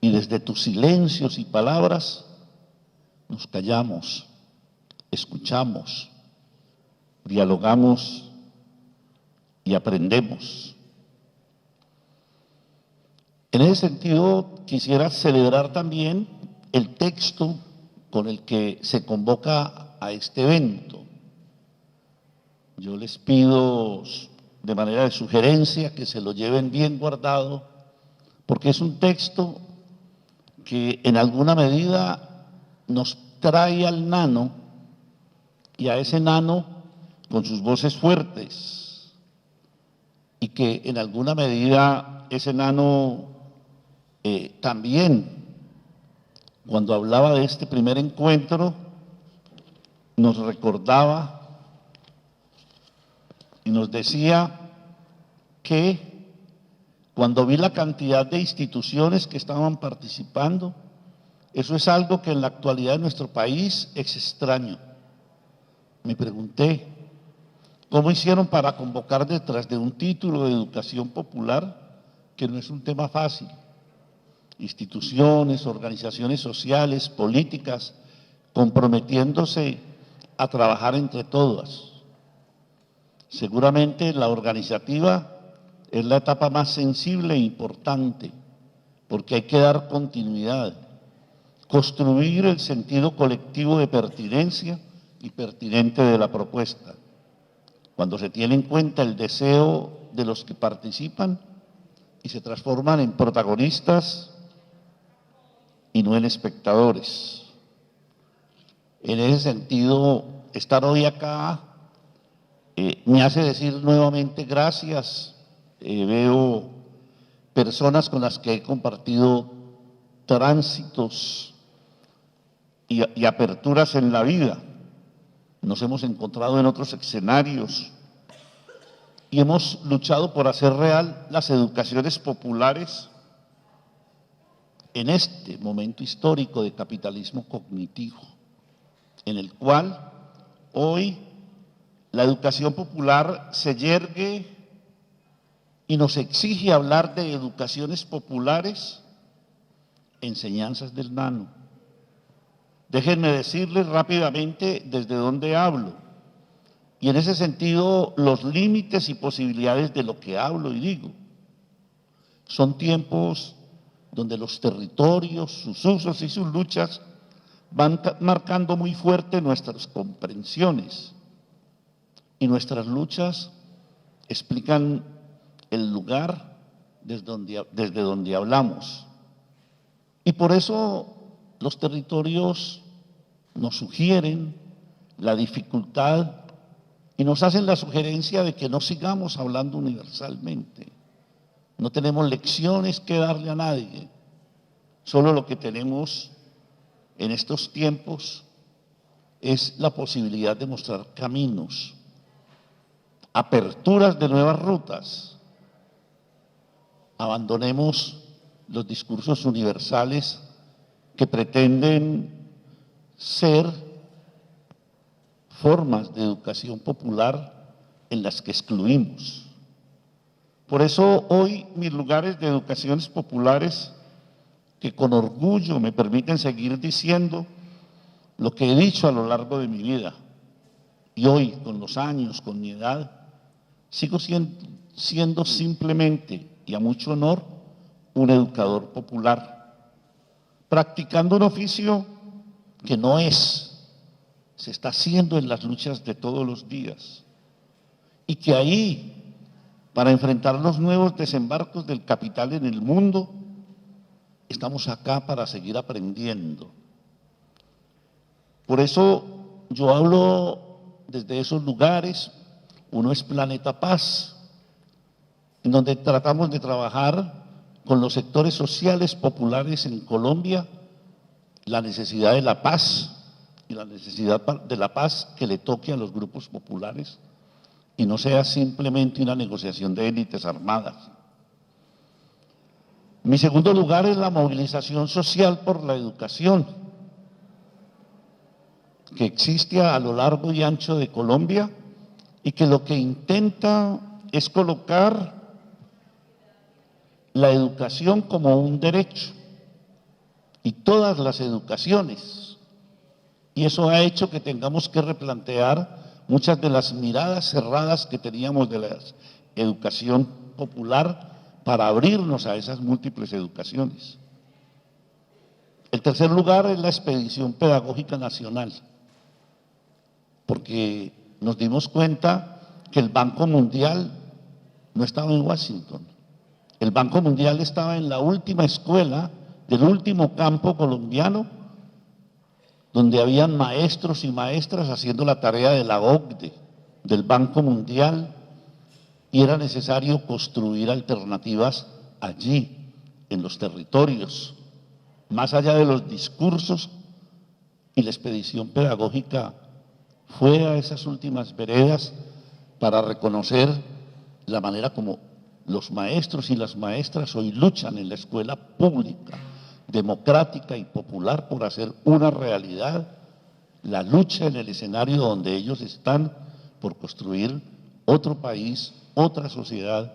Y desde tus silencios y palabras nos callamos, escuchamos, dialogamos y aprendemos. En ese sentido, quisiera celebrar también el texto con el que se convoca a este evento. Yo les pido de manera de sugerencia que se lo lleven bien guardado, porque es un texto que en alguna medida nos trae al Nano y a ese Nano con sus voces fuertes, y que en alguna medida ese Nano también, cuando hablaba de este primer encuentro, nos recordaba y nos decía que cuando vi la cantidad de instituciones que estaban participando, eso es algo que en la actualidad de nuestro país es extraño. Me pregunté, ¿cómo hicieron para convocar detrás de un título de educación popular, que no es un tema fácil? Instituciones, organizaciones sociales, políticas, comprometiéndose a trabajar entre todas. Seguramente la organizativa es la etapa más sensible e importante, porque hay que dar continuidad, construir el sentido colectivo de pertinencia y pertinente de la propuesta. Cuando se tiene en cuenta el deseo de los que participan y se transforman en protagonistas y no en espectadores. En ese sentido, estar hoy acá me hace decir nuevamente gracias. Veo personas con las que he compartido tránsitos y aperturas en la vida. Nos hemos encontrado en otros escenarios y hemos luchado por hacer real las educaciones populares en este momento histórico de capitalismo cognitivo, en el cual hoy la educación popular se yergue y nos exige hablar de educaciones populares, enseñanzas del Nano. Déjenme decirles rápidamente desde dónde hablo, y en ese sentido los límites y posibilidades de lo que hablo y digo. Son tiempos donde los territorios, sus usos y sus luchas van marcando muy fuerte nuestras comprensiones, y nuestras luchas explican el lugar desde donde hablamos. Y por eso los territorios nos sugieren la dificultad y nos hacen la sugerencia de que no sigamos hablando universalmente. No tenemos lecciones que darle a nadie, solo lo que tenemos en estos tiempos es la posibilidad de mostrar caminos, aperturas de nuevas rutas, abandonemos los discursos universales que pretenden ser formas de educación popular en las que excluimos. Por eso hoy mis lugares de educaciones populares, que con orgullo me permiten seguir diciendo lo que he dicho a lo largo de mi vida, y hoy con los años, con mi edad, sigo siendo simplemente y a mucho honor un educador popular, practicando un oficio que no es, se está haciendo en las luchas de todos los días, y que ahí, para enfrentar los nuevos desembarcos del capital en el mundo, estamos acá para seguir aprendiendo. Por eso yo hablo desde esos lugares. Uno es Planeta Paz, en donde tratamos de trabajar con los sectores sociales populares en Colombia la necesidad de la paz y la necesidad de la paz que le toque a los grupos populares y no sea simplemente una negociación de élites armadas. Mi segundo lugar es la movilización social por la educación, que existe a lo largo y ancho de Colombia y que lo que intenta es colocar la educación como un derecho y todas las educaciones. Y eso ha hecho que tengamos que replantear muchas de las miradas cerradas que teníamos de la educación popular para abrirnos a esas múltiples educaciones. El tercer lugar es la expedición pedagógica nacional, porque nos dimos cuenta que el Banco Mundial no estaba en Washington. El Banco Mundial estaba en la última escuela del último campo colombiano, donde habían maestros y maestras haciendo la tarea de la OCDE, del Banco Mundial, y era necesario construir alternativas allí, en los territorios, más allá de los discursos, y la expedición pedagógica fue a esas últimas veredas para reconocer la manera como los maestros y las maestras hoy luchan en la escuela pública, democrática y popular por hacer una realidad la lucha en el escenario donde ellos están por construir otro país, otra sociedad,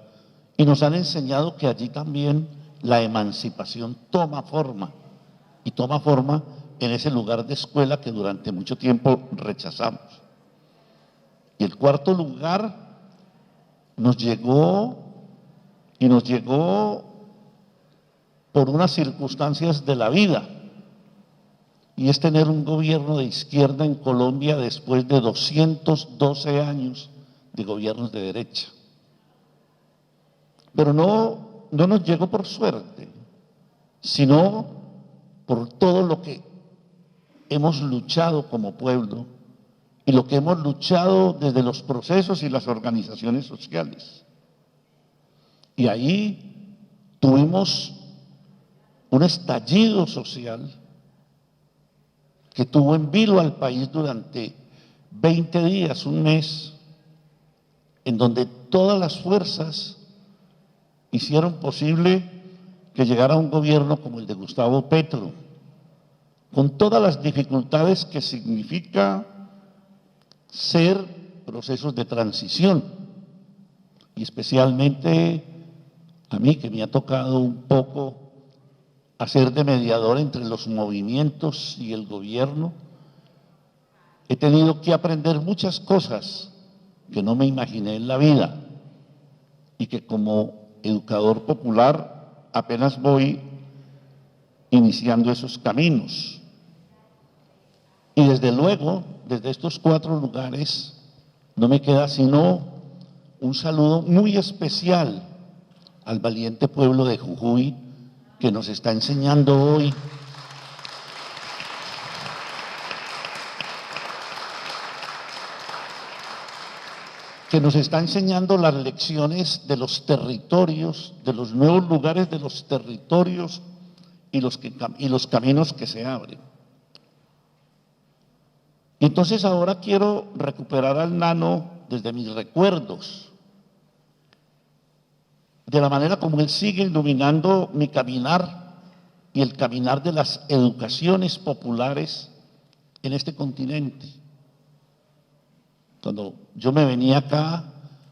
y nos han enseñado que allí también la emancipación toma forma, y toma forma en ese lugar de escuela que durante mucho tiempo rechazamos. Y el cuarto lugar nos llegó por unas circunstancias de la vida, y es tener un gobierno de izquierda en Colombia después de 212 años de gobiernos de derecha. Pero no nos llegó por suerte, sino por todo lo que hemos luchado como pueblo y lo que hemos luchado desde los procesos y las organizaciones sociales. Y ahí tuvimos un estallido social que tuvo en vilo al país durante 20 días, un mes, en donde todas las fuerzas hicieron posible que llegara un gobierno como el de Gustavo Petro, con todas las dificultades que significa ser procesos de transición, y especialmente a mí, que me ha tocado un poco hacer de mediador entre los movimientos y el gobierno, he tenido que aprender muchas cosas que no me imaginé en la vida y que como educador popular apenas voy iniciando esos caminos. Y desde luego, desde estos 4 lugares, no me queda sino un saludo muy especial al valiente pueblo de Jujuy, que nos está enseñando hoy las lecciones de los territorios, de los nuevos lugares de los territorios y los caminos que se abren. Y entonces ahora quiero recuperar al Nano desde mis recuerdos. de la manera como él sigue iluminando mi caminar y el caminar de las educaciones populares en este continente. Cuando yo me venía acá,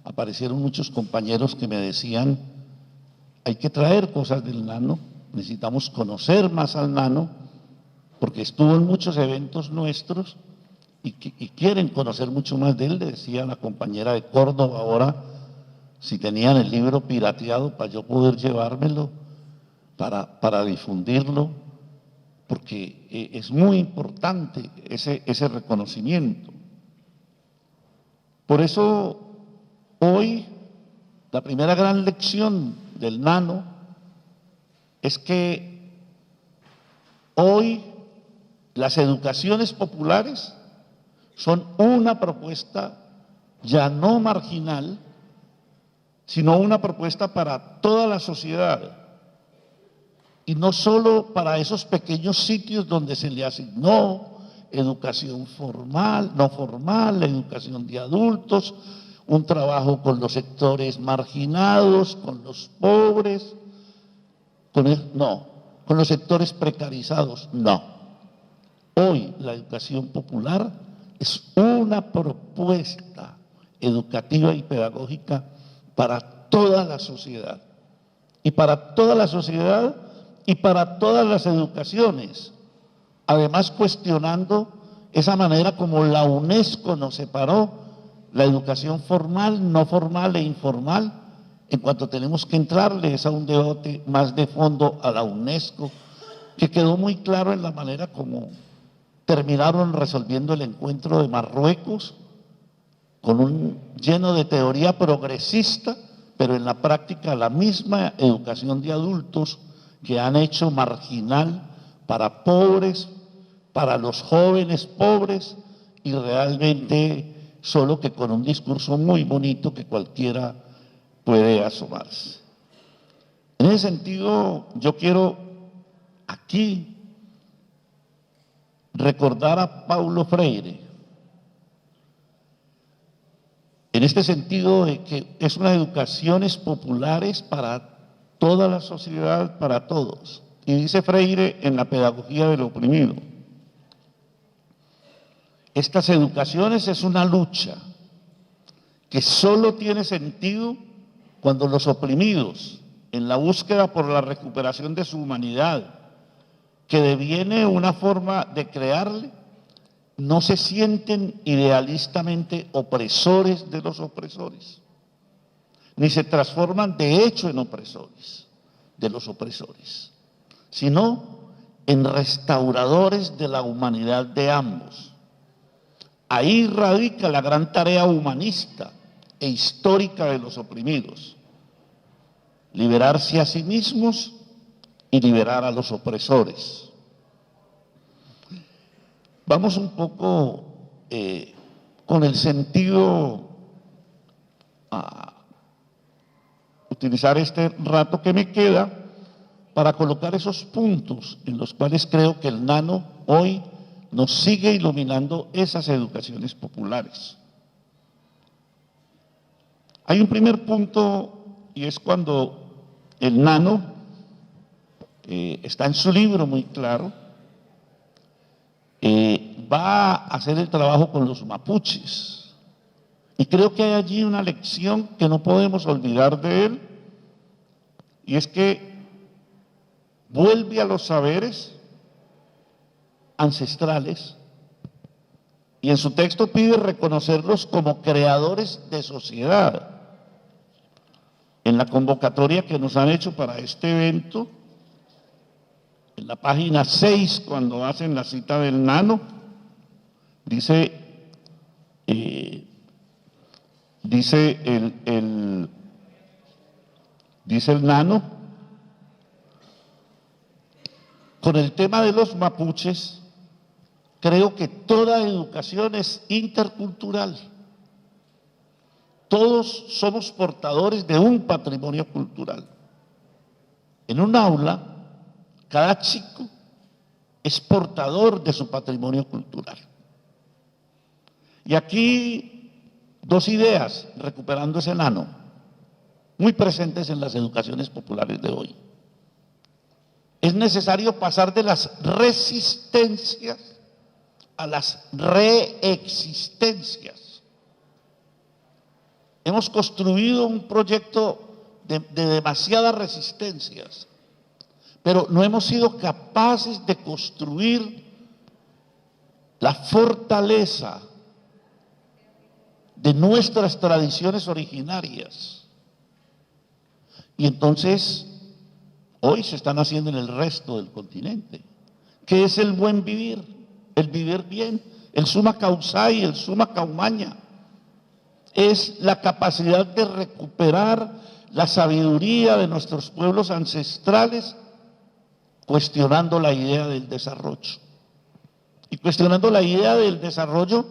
aparecieron muchos compañeros que me decían, hay que traer cosas del Nano, necesitamos conocer más al Nano, porque estuvo en muchos eventos nuestros y quieren conocer mucho más de él. Le decía la compañera de Córdoba ahora, si tenían el libro pirateado para yo poder llevármelo, para difundirlo, porque es muy importante ese reconocimiento. Por eso, hoy, la primera gran lección del Nano es que hoy las educaciones populares son una propuesta ya no marginal, sino una propuesta para toda la sociedad. Y no solo para esos pequeños sitios donde se le asignó educación formal, no formal, educación de adultos, un trabajo con los sectores marginados, con los pobres, con los sectores precarizados, no. Hoy la educación popular es una propuesta educativa y pedagógica para toda la sociedad. Y para toda la sociedad y para todas las educaciones. Además, cuestionando esa manera como la UNESCO nos separó la educación formal, no formal e informal, en cuanto tenemos que entrarles a un debate más de fondo a la UNESCO, que quedó muy claro en la manera como terminaron resolviendo el encuentro de Marruecos, con un lleno de teoría progresista, pero en la práctica la misma educación de adultos que han hecho marginal para pobres, para los jóvenes pobres, y realmente solo que con un discurso muy bonito que cualquiera puede asomarse. En ese sentido, yo quiero aquí recordar a Paulo Freire, en este sentido de que es una educaciones populares para toda la sociedad, para todos. Y dice Freire en la pedagogía del oprimido, estas educaciones es una lucha que solo tiene sentido cuando los oprimidos, en la búsqueda por la recuperación de su humanidad, que deviene una forma de crearle, no se sienten idealistamente opresores de los opresores, ni se transforman de hecho en opresores de los opresores, sino en restauradores de la humanidad de ambos. Ahí radica la gran tarea humanista e histórica de los oprimidos: liberarse a sí mismos y liberar a los opresores. Vamos un poco con el sentido a utilizar este rato que me queda para colocar esos puntos en los cuales creo que el Nano hoy nos sigue iluminando esas educaciones populares. Hay un primer punto, y es cuando el Nano está en su libro muy claro, va a hacer el trabajo con los mapuches. Y creo que hay allí una lección que no podemos olvidar de él, y es que vuelve a los saberes ancestrales, y en su texto pide reconocerlos como creadores de sociedad. En la convocatoria que nos han hecho para este evento, en la página 6, cuando hacen la cita del Nano, dice el Nano, con el tema de los mapuches, creo que toda educación es intercultural. Todos somos portadores de un patrimonio cultural. En un aula, cada chico es portador de su patrimonio cultural. Y aquí dos ideas, recuperando ese Nano. muy presentes en las educaciones populares de hoy. Es necesario pasar de las resistencias a las reexistencias. Hemos construido un proyecto de demasiadas resistencias, pero no hemos sido capaces de construir la fortaleza de nuestras tradiciones originarias. Y entonces, hoy se están haciendo en el resto del continente. ¿Qué es el buen vivir? El vivir bien, el summa causae, el summa caumaña. Es la capacidad de recuperar la sabiduría de nuestros pueblos ancestrales, cuestionando la idea del desarrollo. Y cuestionando la idea del desarrollo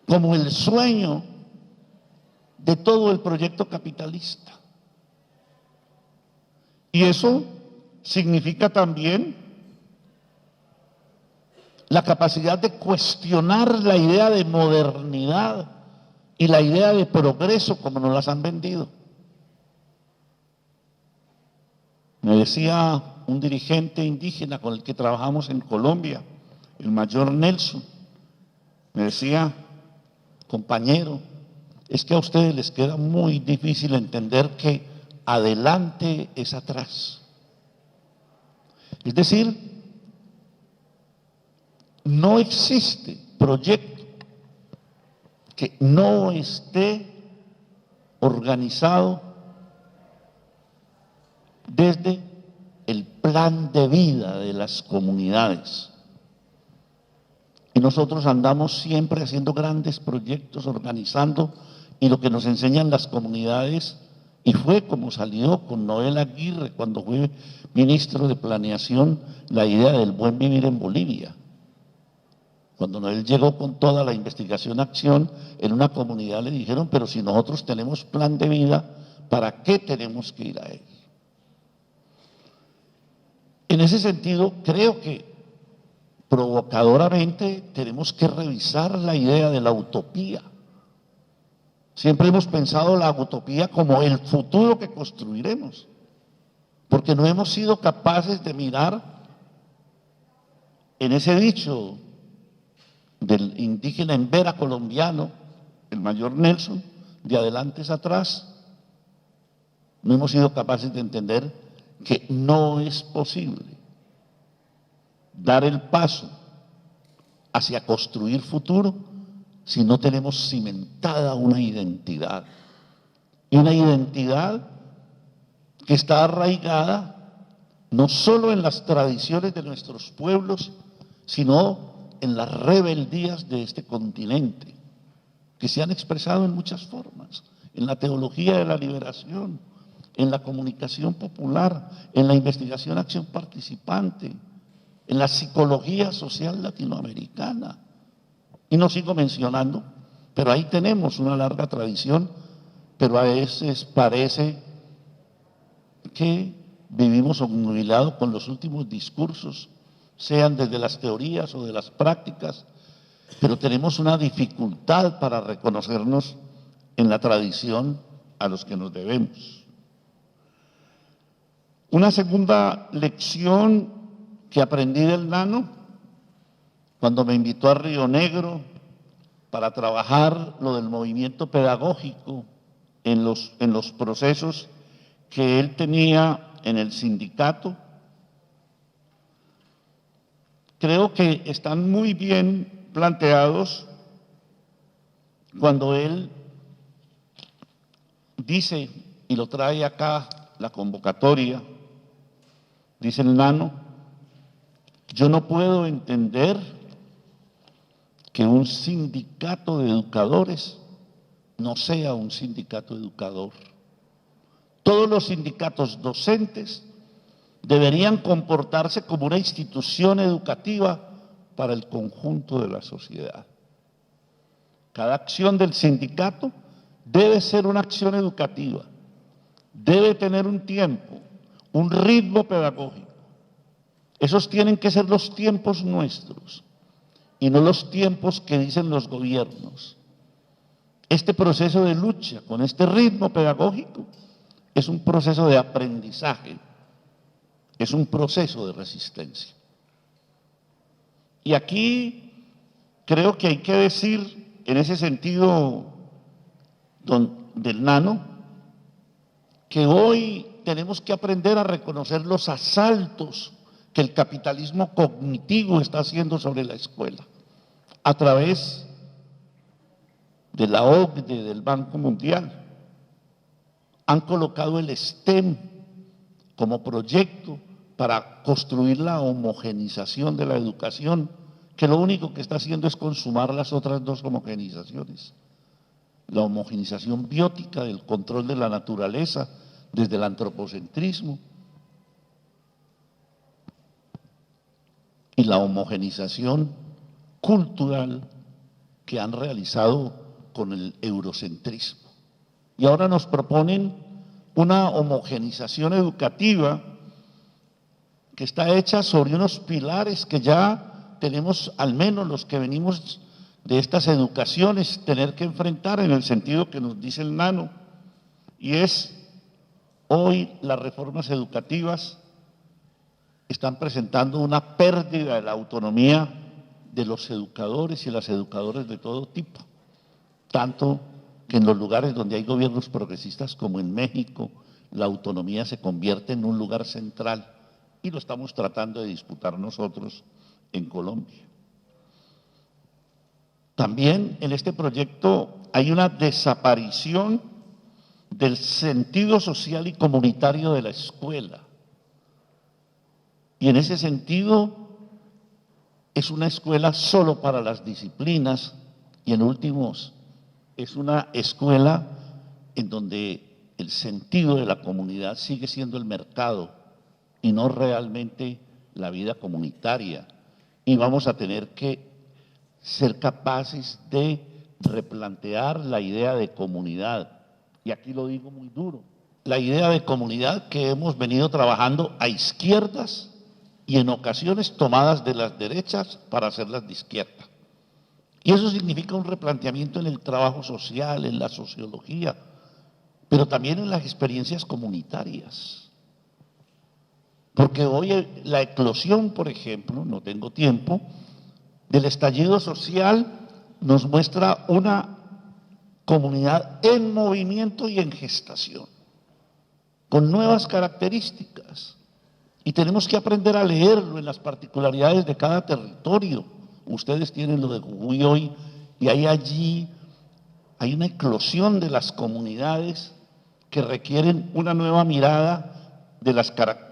como el sueño de todo el proyecto capitalista. Y eso significa también la capacidad de cuestionar la idea de modernidad y la idea de progreso como nos las han vendido. Me decía un dirigente indígena con el que trabajamos en Colombia, el mayor Nelson, me decía: compañero, es que a ustedes les queda muy difícil entender que adelante es atrás. Es decir, no existe proyecto que no esté organizado desde el plan de vida de las comunidades. Y nosotros andamos siempre haciendo grandes proyectos, organizando, y lo que nos enseñan las comunidades, y fue como salió con Noel Aguirre cuando fue ministro de Planeación, la idea del buen vivir en Bolivia. Cuando Noel llegó con toda la investigación-acción, en una comunidad le dijeron: pero si nosotros tenemos plan de vida, ¿para qué tenemos que ir a él? En ese sentido, creo que provocadoramente tenemos que revisar la idea de la utopía. Siempre hemos pensado la utopía como el futuro que construiremos, porque no hemos sido capaces de mirar en ese dicho del indígena en vera colombiano, el mayor Nelson, de adelante es atrás. No hemos sido capaces de entender que no es posible dar el paso hacia construir futuro si no tenemos cimentada una identidad. Y una identidad que está arraigada no solo en las tradiciones de nuestros pueblos, sino en las rebeldías de este continente, que se han expresado en muchas formas, en la teología de la liberación, en la comunicación popular, en la investigación-acción participante, en la psicología social latinoamericana. Y no sigo mencionando, pero ahí tenemos una larga tradición, pero a veces parece que vivimos obnubilados con los últimos discursos, sean desde las teorías o de las prácticas, pero tenemos una dificultad para reconocernos en la tradición a los que nos debemos. Una segunda lección que aprendí del Nano, cuando me invitó a Río Negro para trabajar lo del movimiento pedagógico en los procesos que él tenía en el sindicato, creo que están muy bien planteados cuando él dice, y lo trae acá la convocatoria, dice el Nano: yo no puedo entender que un sindicato de educadores no sea un sindicato educador. Todos los sindicatos docentes deberían comportarse como una institución educativa para el conjunto de la sociedad. Cada acción del sindicato debe ser una acción educativa, debe tener un tiempo, un ritmo pedagógico. Esos tienen que ser los tiempos nuestros y no los tiempos que dicen los gobiernos. este proceso de lucha, con este ritmo pedagógico, es un proceso de aprendizaje, es un proceso de resistencia. Y aquí creo que hay que decir, en ese sentido del nano, que hoy tenemos que aprender a reconocer los asaltos que el capitalismo cognitivo está haciendo sobre la escuela, a través de la OCDE, del Banco Mundial. Han colocado el STEM como proyecto para construir la homogenización de la educación, que lo único que está haciendo es consumar las otras dos homogenizaciones. La homogenización biótica del control de la naturaleza desde el antropocentrismo y la homogenización cultural que han realizado con el eurocentrismo. Y ahora nos proponen una homogenización educativa que está hecha sobre unos pilares que ya tenemos, al menos los que venimos de estas educaciones, tener que enfrentar en el sentido que nos dice el nano, y es hoy las reformas educativas están presentando una pérdida de la autonomía de los educadores y las educadoras de todo tipo, tanto que en los lugares donde hay gobiernos progresistas como en México, la autonomía se convierte en un lugar central y lo estamos tratando de disputar nosotros en Colombia. También en este proyecto hay una desaparición del sentido social y comunitario de la escuela. Y en ese sentido es una escuela solo para las disciplinas y en últimos es una escuela en donde el sentido de la comunidad sigue siendo el mercado y no realmente la vida comunitaria. Y vamos a tener que ser capaces de replantear la idea de comunidad. Y aquí lo digo muy duro, la idea de comunidad que hemos venido trabajando a izquierdas y en ocasiones tomadas de las derechas para hacerlas de izquierda. Y eso significa un replanteamiento en el trabajo social, en la sociología, pero también en las experiencias comunitarias. Porque hoy la eclosión, por ejemplo, no tengo tiempo, del estallido social nos muestra una comunidad en movimiento y en gestación, con nuevas características. Y tenemos que aprender a leerlo en las particularidades de cada territorio. Ustedes tienen lo de Jujuy hoy y hay una eclosión de las comunidades que requieren una nueva mirada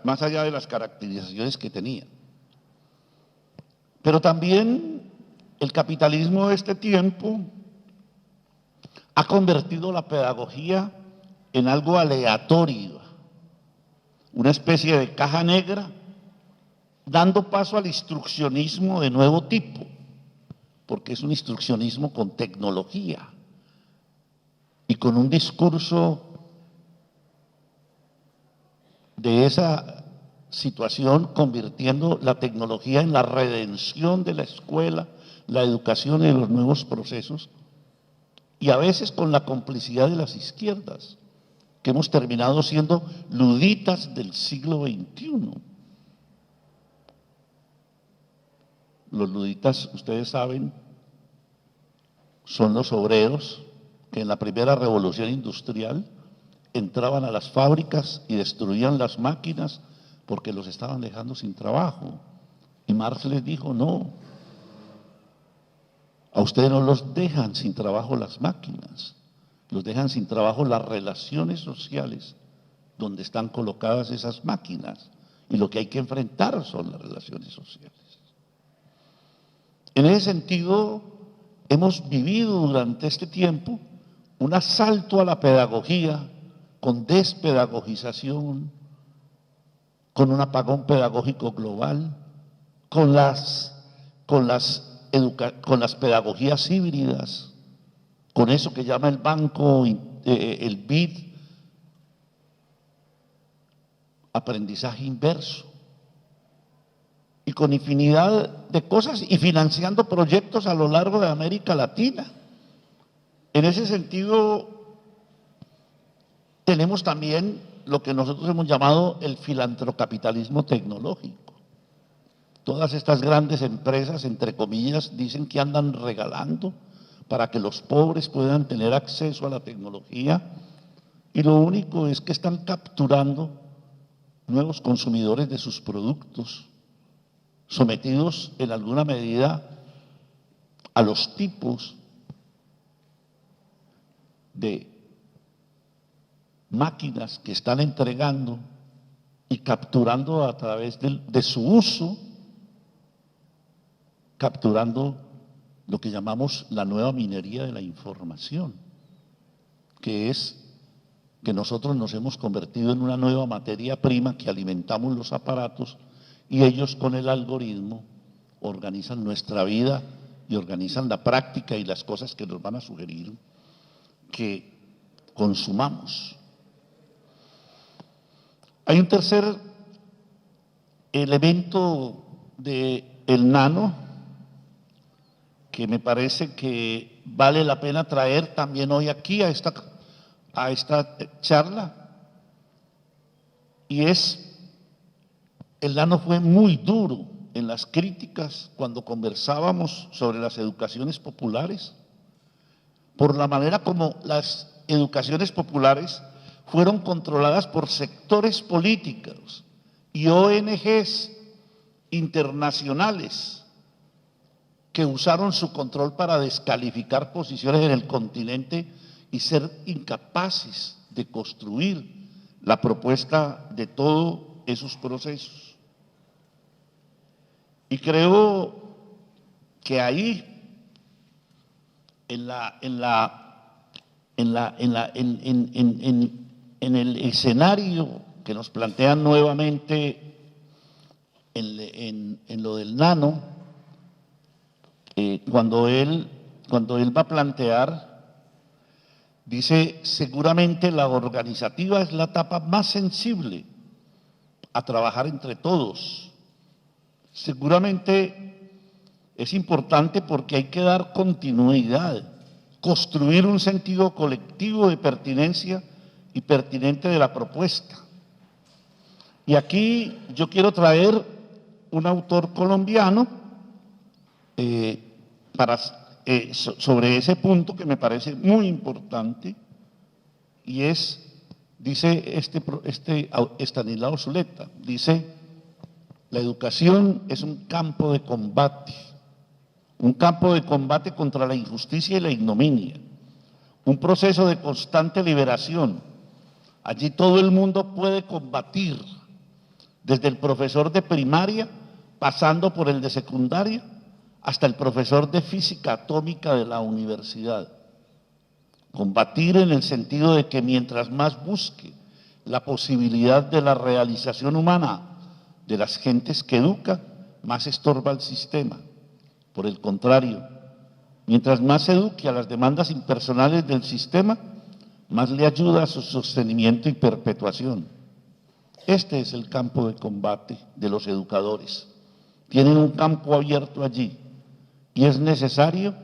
más allá de las caracterizaciones que tenía. Pero también el capitalismo de este tiempo ha convertido la pedagogía en algo aleatorio, una especie de caja negra, dando paso al instruccionismo de nuevo tipo, porque es un instruccionismo con tecnología y con un discurso de esa situación convirtiendo la tecnología en la redención de la escuela, la educación y los nuevos procesos, y a veces con la complicidad de las izquierdas, que hemos terminado siendo luditas del siglo XXI. Los luditas, ustedes saben, son los obreros que en la primera revolución industrial entraban a las fábricas y destruían las máquinas porque los estaban dejando sin trabajo. Y Marx les dijo, no, a ustedes no los dejan sin trabajo las máquinas, los dejan sin trabajo las relaciones sociales donde están colocadas esas máquinas. Y lo que hay que enfrentar son las relaciones sociales. En ese sentido, hemos vivido durante este tiempo un asalto a la pedagogía con despedagogización, con un apagón pedagógico global, con las pedagogías híbridas, con eso que llama el banco, el BID, aprendizaje inverso, y con infinidad de cosas, y financiando proyectos a lo largo de América Latina, En ese sentido, tenemos también lo que nosotros hemos llamado el filantrocapitalismo tecnológico. Todas estas grandes empresas, entre comillas, dicen que andan regalando para que los pobres puedan tener acceso a la tecnología, y lo único es que están capturando nuevos consumidores de sus productos, sometidos en alguna medida a los tipos de máquinas que están entregando y capturando a través de su uso, capturando lo que llamamos la nueva minería de la información, que es que nosotros nos hemos convertido en una nueva materia prima que alimentamos los aparatos, y ellos con el algoritmo organizan nuestra vida y organizan la práctica y las cosas que nos van a sugerir que consumamos. Hay un tercer elemento del nano que me parece que vale la pena traer también hoy aquí a esta charla, y el nano fue muy duro en las críticas cuando conversábamos sobre las educaciones populares, por la manera como las educaciones populares fueron controladas por sectores políticos y ONGs internacionales que usaron su control para descalificar posiciones en el continente y ser incapaces de construir la propuesta de todos esos procesos. Y creo que ahí, en el escenario que nos plantean nuevamente en lo del nano, cuando él va a plantear, dice: seguramente la organizativa es la etapa más sensible a trabajar entre todos. Seguramente es importante porque hay que dar continuidad, construir un sentido colectivo de pertinencia y pertinente de la propuesta. Y aquí yo quiero traer un autor colombiano sobre ese punto que me parece muy importante, y dice Estanislao Zuleta, dice: la educación es un campo de combate contra la injusticia y la ignominia, un proceso de constante liberación. Allí todo el mundo puede combatir, desde el profesor de primaria, pasando por el de secundaria, hasta el profesor de física atómica de la universidad. Combatir en el sentido de que mientras más busque la posibilidad de la realización humana de las gentes que educa, más estorba el sistema. Por el contrario, mientras más eduque a las demandas impersonales del sistema, más le ayuda a su sostenimiento y perpetuación. Este es el campo de combate de los educadores. Tienen un campo abierto allí, y es necesario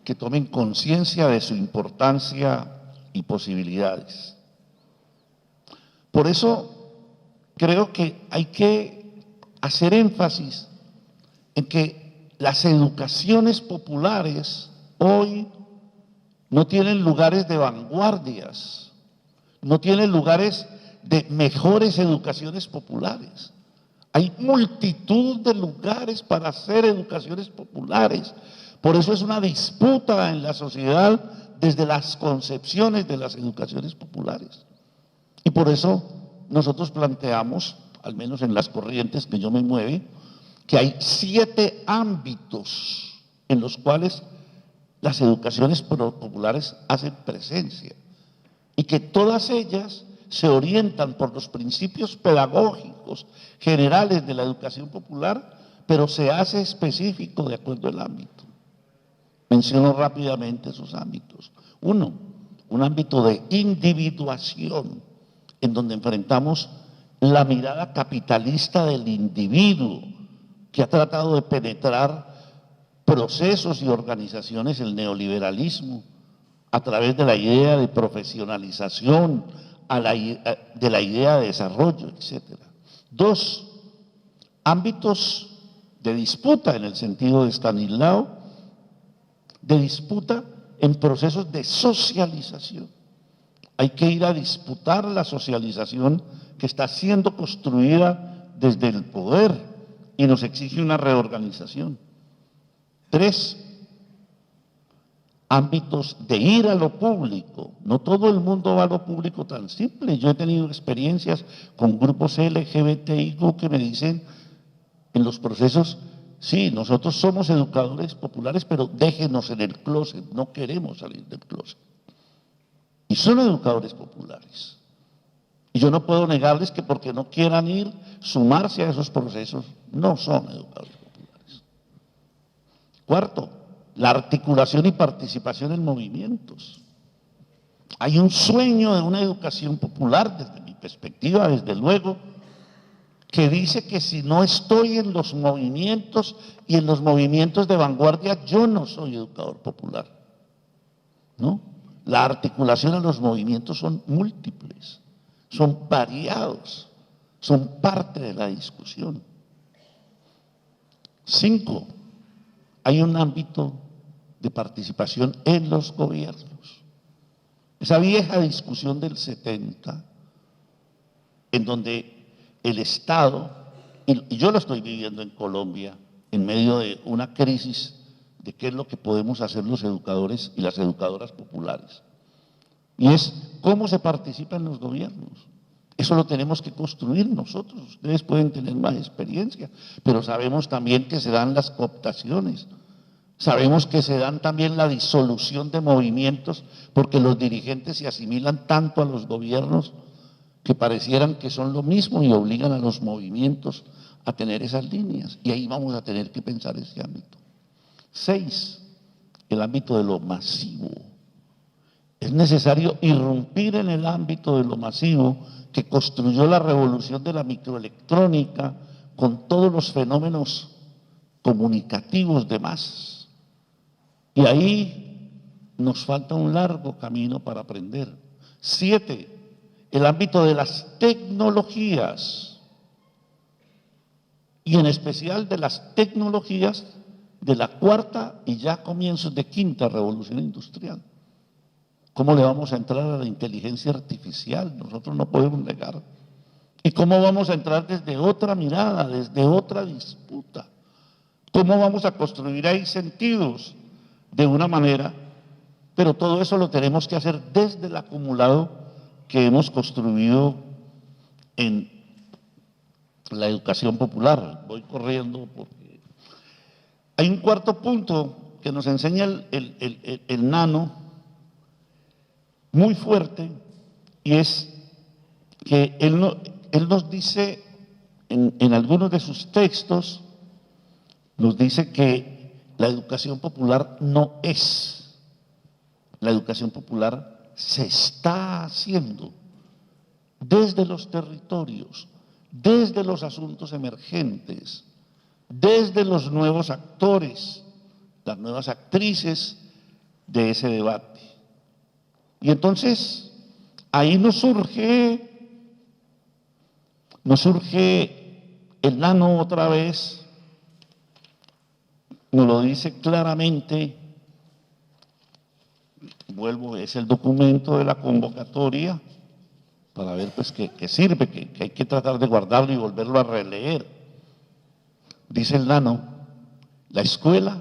que tomen conciencia de su importancia y posibilidades. Por eso creo que hay que hacer énfasis en que las educaciones populares hoy no tienen lugares de vanguardias, no tienen lugares de mejores educaciones populares. Hay multitud de lugares para hacer educaciones populares. Por eso es una disputa en la sociedad desde las concepciones de las educaciones populares. Y por eso nosotros planteamos, al menos en las corrientes que yo me mueve, que hay 7 ámbitos en los cuales las educaciones populares hacen presencia, y que todas ellas se orientan por los principios pedagógicos generales de la educación popular, pero se hace específico de acuerdo al ámbito. Menciono rápidamente esos ámbitos. Uno, un ámbito de individuación, en donde enfrentamos la mirada capitalista del individuo, que ha tratado de penetrar procesos y organizaciones, el neoliberalismo, a través de la idea de profesionalización, de la idea de desarrollo, etc. 2, ámbitos de disputa en el sentido de Stanislao, de disputa en procesos de socialización. Hay que ir a disputar la socialización que está siendo construida desde el poder y nos exige una reorganización. 3, ámbitos de ir a lo público. No todo el mundo va a lo público tan simple. Yo he tenido experiencias con grupos LGBTIQ que me dicen en los procesos: sí, nosotros somos educadores populares, pero déjenos en el closet, no queremos salir del closet. Y son educadores populares. Y yo no puedo negarles que porque no quieran ir, sumarse a esos procesos, no son educadores populares. 4, la articulación y participación en movimientos. Hay un sueño de una educación popular, desde mi perspectiva, desde luego, que dice que si no estoy en los movimientos y en los movimientos de vanguardia, yo no soy educador popular. ¿No? La articulación en los movimientos son múltiples, son variados, son parte de la discusión. 5, hay un ámbito de participación en los gobiernos. Esa vieja discusión del 70, en donde el Estado, y yo lo estoy viviendo en Colombia, en medio de una crisis de qué es lo que podemos hacer los educadores y las educadoras populares. Y es cómo se participa en los gobiernos. Eso lo tenemos que construir nosotros. Ustedes pueden tener más experiencia, pero sabemos también que se dan las cooptaciones. Sabemos que se dan también la disolución de movimientos, porque los dirigentes se asimilan tanto a los gobiernos que parecieran que son lo mismo y obligan a los movimientos a tener esas líneas. Y ahí vamos a tener que pensar ese ámbito. 6, el ámbito de lo masivo. Es necesario irrumpir en el ámbito de lo masivo que construyó la revolución de la microelectrónica con todos los fenómenos comunicativos de masas. Y ahí nos falta un largo camino para aprender. 7, el ámbito de las tecnologías, y en especial de las tecnologías de la cuarta y ya comienzos de quinta revolución industrial. ¿Cómo le vamos a entrar a la inteligencia artificial? Nosotros no podemos negar. ¿Y cómo vamos a entrar desde otra mirada, desde otra disputa? ¿Cómo vamos a construir ahí sentidos de una manera? Pero todo eso lo tenemos que hacer desde el acumulado que hemos construido en la educación popular. Voy corriendo porque hay un cuarto punto que nos enseña el Nano, muy fuerte, y es que él nos dice en algunos de sus textos, nos dice que la educación popular no es, la educación popular se está haciendo desde los territorios, desde los asuntos emergentes, desde los nuevos actores, las nuevas actrices de ese debate. Y entonces ahí nos surge el Nano otra vez, nos lo dice claramente. Vuelvo, es el documento de la convocatoria para ver pues qué sirve, que hay que tratar de guardarlo y volverlo a releer. Dice el Nano: la escuela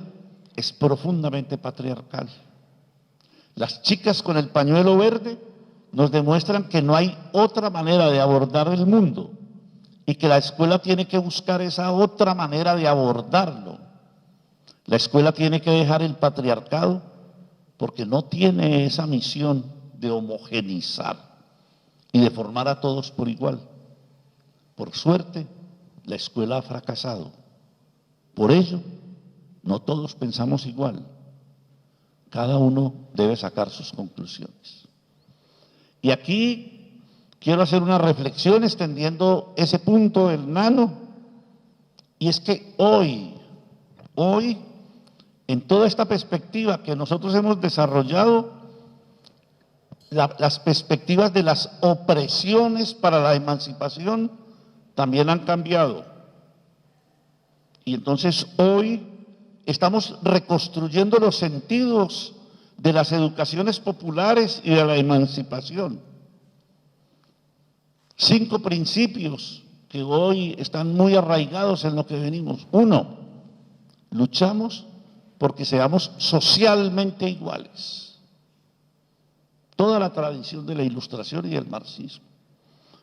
es profundamente patriarcal. Las chicas con el pañuelo verde nos demuestran que no hay otra manera de abordar el mundo y que la escuela tiene que buscar esa otra manera de abordarlo. La escuela tiene que dejar el patriarcado porque no tiene esa misión de homogeneizar y de formar a todos por igual. Por suerte, la escuela ha fracasado. Por ello, no todos pensamos igual. Cada uno debe sacar sus conclusiones. Y aquí quiero hacer una reflexión extendiendo ese punto del Nano, y es que hoy, en toda esta perspectiva que nosotros hemos desarrollado, las perspectivas de las opresiones para la emancipación también han cambiado. Y entonces hoy estamos reconstruyendo los sentidos de las educaciones populares y de la emancipación. 5 principios que hoy están muy arraigados en lo que venimos. 1, luchamos porque seamos socialmente iguales. Toda la tradición de la Ilustración y del marxismo.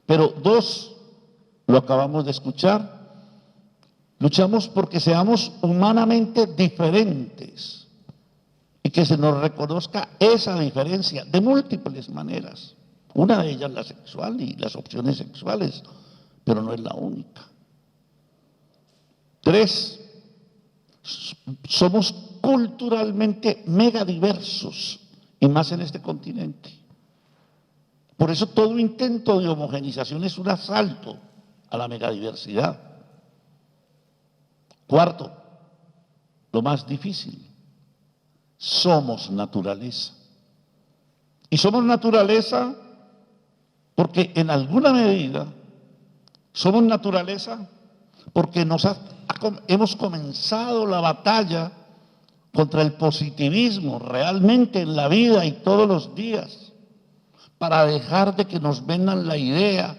Pero 2, lo acabamos de escuchar, luchamos porque seamos humanamente diferentes y que se nos reconozca esa diferencia de múltiples maneras. Una de ellas la sexual y las opciones sexuales, pero no es la única. 3, somos culturalmente megadiversos y más en este continente. Por eso todo intento de homogenización es un asalto a la megadiversidad. 4, lo más difícil, somos naturaleza. Y somos naturaleza porque en alguna medida somos naturaleza porque hemos comenzado la batalla contra el positivismo realmente en la vida y todos los días, para dejar de que nos vendan la idea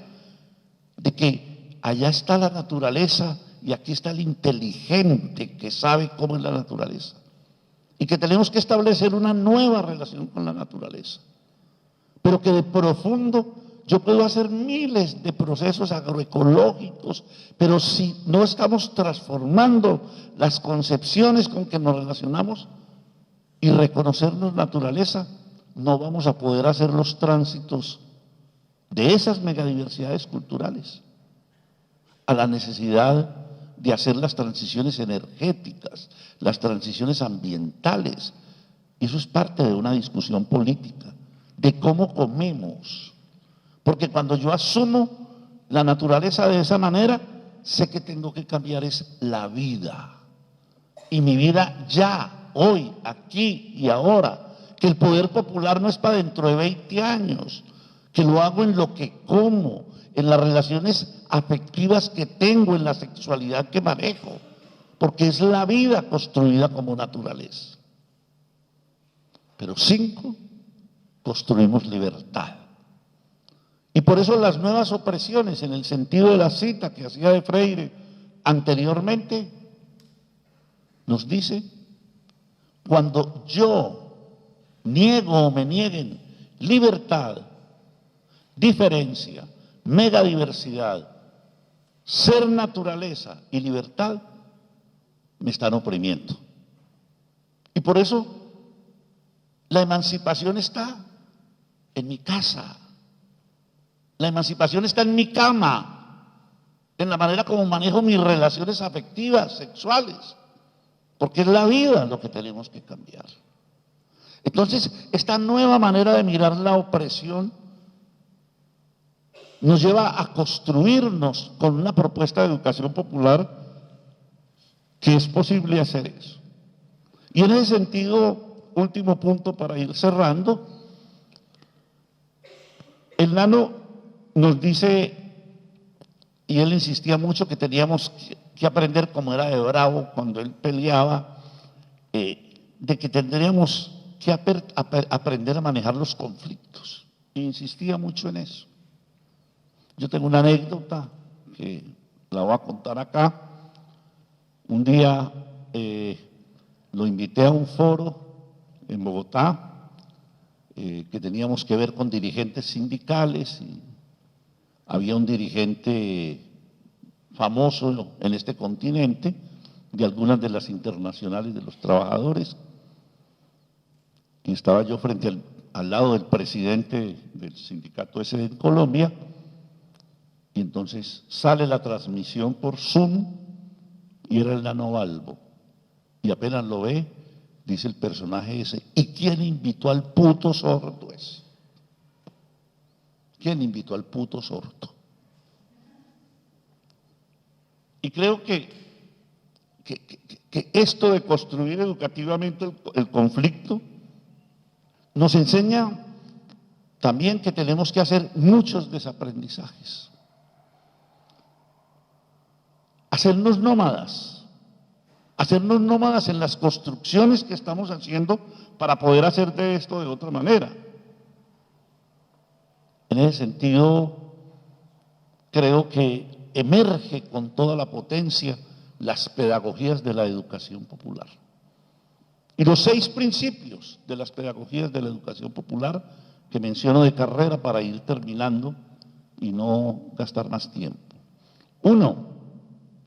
de que allá está la naturaleza y aquí está el inteligente que sabe cómo es la naturaleza, y que tenemos que establecer una nueva relación con la naturaleza, pero que de profundo yo puedo hacer miles de procesos agroecológicos, pero si no estamos transformando las concepciones con que nos relacionamos y reconocernos naturaleza, no vamos a poder hacer los tránsitos de esas megadiversidades culturales a la necesidad de hacer las transiciones energéticas, las transiciones ambientales. Y eso es parte de una discusión política, de cómo comemos. Porque cuando yo asumo la naturaleza de esa manera, sé que tengo que cambiar es la vida. Y mi vida ya, hoy, aquí y ahora. Que el poder popular no es para dentro de 20 años. Que lo hago en lo que como, en las relaciones afectivas que tengo, en la sexualidad que manejo. Porque es la vida construida como naturaleza. Pero 5, construimos libertad. Y por eso las nuevas opresiones, en el sentido de la cita que hacía de Freire anteriormente, nos dice, cuando yo niego o me nieguen libertad, diferencia, megadiversidad, ser naturaleza y libertad, me están oprimiendo. Y por eso la emancipación está en mi casa. La emancipación está en mi cama, en la manera como manejo mis relaciones afectivas, sexuales, porque es la vida lo que tenemos que cambiar. Entonces, esta nueva manera de mirar la opresión nos lleva a construirnos con una propuesta de educación popular que es posible hacer eso. Y en ese sentido, último punto para ir cerrando, el Nano nos dice, y él insistía mucho que teníamos que aprender como era de bravo cuando él peleaba, de que tendríamos que aprender a manejar los conflictos. E insistía mucho en eso. Yo tengo una anécdota que la voy a contar acá. Un día lo invité a un foro en Bogotá que teníamos que ver con dirigentes sindicales y había un dirigente famoso en este continente de algunas de las internacionales de los trabajadores y estaba yo frente al lado del presidente del sindicato ese en Colombia y entonces sale la transmisión por Zoom y era el Nano Balbo y apenas lo ve, dice el personaje ese, ¿y quién invitó al puto sordo ese? ¿Quién invitó al puto sordo? Y creo que esto de construir educativamente el conflicto nos enseña también que tenemos que hacer muchos desaprendizajes. Hacernos nómadas en las construcciones que estamos haciendo para poder hacer de esto de otra manera. En ese sentido, creo que emerge con toda la potencia las pedagogías de la educación popular. Y los 6 principios de las pedagogías de la educación popular que menciono de carrera para ir terminando y no gastar más tiempo. 1,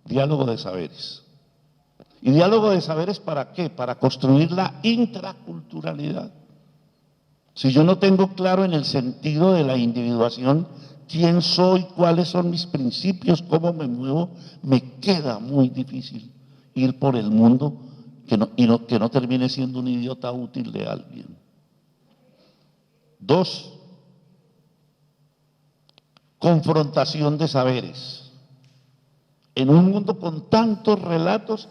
diálogo de saberes. ¿Y diálogo de saberes para qué? Para construir la intraculturalidad. Si yo no tengo claro en el sentido de la individuación quién soy, cuáles son mis principios, cómo me muevo, me queda muy difícil ir por el mundo que no termine siendo un idiota útil de alguien. 2, confrontación de saberes. En un mundo con tantos relatos,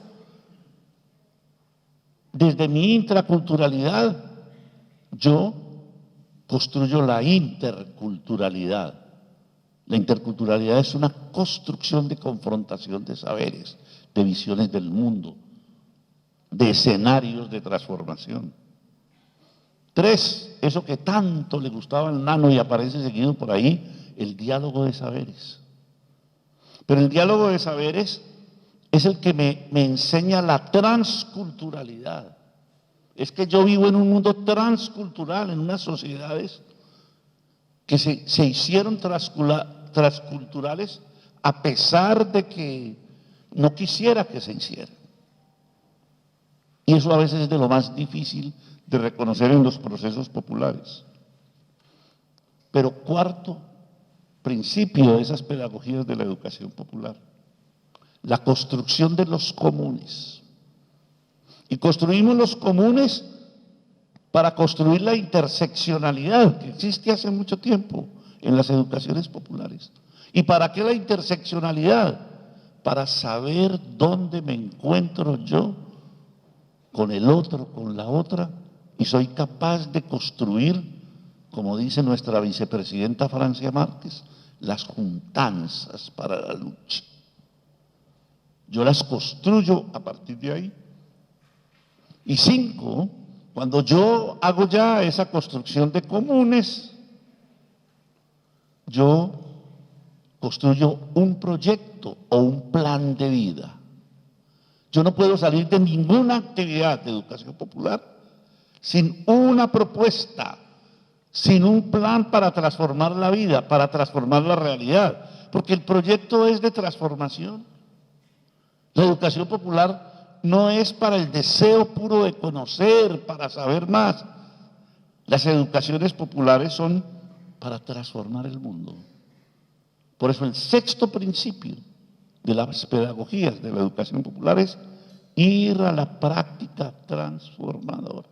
desde mi intraculturalidad, yo construyo la interculturalidad. La interculturalidad es una construcción de confrontación de saberes, de visiones del mundo, de escenarios de transformación. 3, eso que tanto le gustaba al nano y aparece seguido por ahí, el diálogo de saberes. Pero el diálogo de saberes es el que me enseña la transculturalidad. Es que yo vivo en un mundo transcultural, en unas sociedades que se hicieron transculturales a pesar de que no quisiera que se hicieran. Y eso a veces es de lo más difícil de reconocer en los procesos populares. Pero 4 principio de esas pedagogías de la educación popular, la construcción de los comunes. Y construimos los comunes para construir la interseccionalidad que existe hace mucho tiempo en las educaciones populares. ¿Y para qué la interseccionalidad? Para saber dónde me encuentro yo con el otro, con la otra, y soy capaz de construir, como dice nuestra vicepresidenta Francia Márquez, las juntanzas para la lucha. Yo las construyo a partir de ahí. Y 5, cuando yo hago ya esa construcción de comunes, yo construyo un proyecto o un plan de vida. Yo no puedo salir de ninguna actividad de educación popular sin una propuesta, sin un plan para transformar la vida, para transformar la realidad, porque el proyecto es de transformación. La educación popular no es para el deseo puro de conocer, para saber más. Las educaciones populares son para transformar el mundo. Por eso el 6º principio de las pedagogías de la educación popular es ir a la práctica transformadora.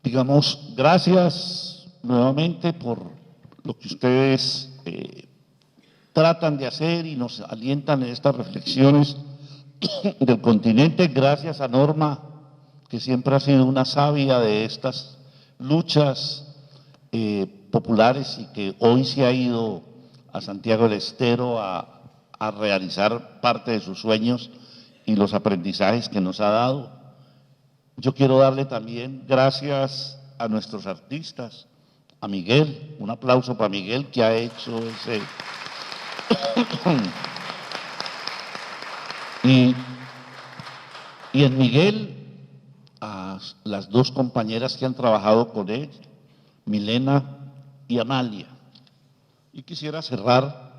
Digamos, gracias nuevamente por lo que ustedes tratan de hacer y nos alientan en estas reflexiones del continente. Gracias a Norma, que siempre ha sido una sabia de estas luchas populares y que hoy se ha ido a Santiago del Estero a realizar parte de sus sueños y los aprendizajes que nos ha dado. Yo quiero darle también gracias a nuestros artistas, a Miguel, un aplauso para Miguel que ha hecho ese... y en Miguel, a las 2 compañeras que han trabajado con él, Milena y Amalia. Y quisiera cerrar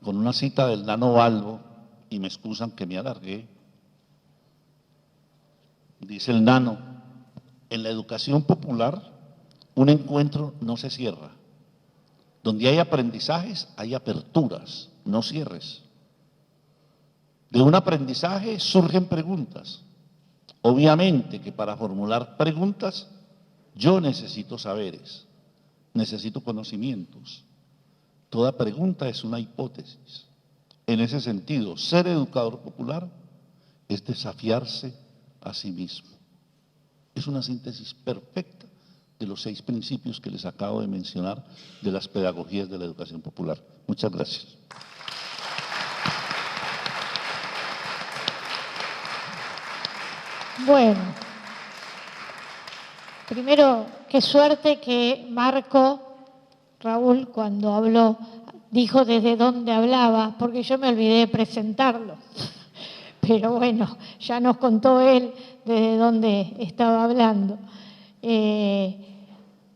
con una cita del nano Balbo, y me excusan que me alargué. Dice el nano: en la educación popular, un encuentro no se cierra. Donde hay aprendizajes, hay aperturas, no cierres. De un aprendizaje surgen preguntas. Obviamente que para formular preguntas, yo necesito saberes, necesito conocimientos. Toda pregunta es una hipótesis. En ese sentido, ser educador popular es desafiarse a sí mismo. Es una síntesis perfecta de los 6 principios que les acabo de mencionar de las pedagogías de la educación popular. Muchas gracias. Bueno, primero, qué suerte que Marco, Raúl, cuando habló, dijo desde dónde hablaba, porque yo me olvidé de presentarlo. Pero bueno, ya nos contó él desde dónde estaba hablando.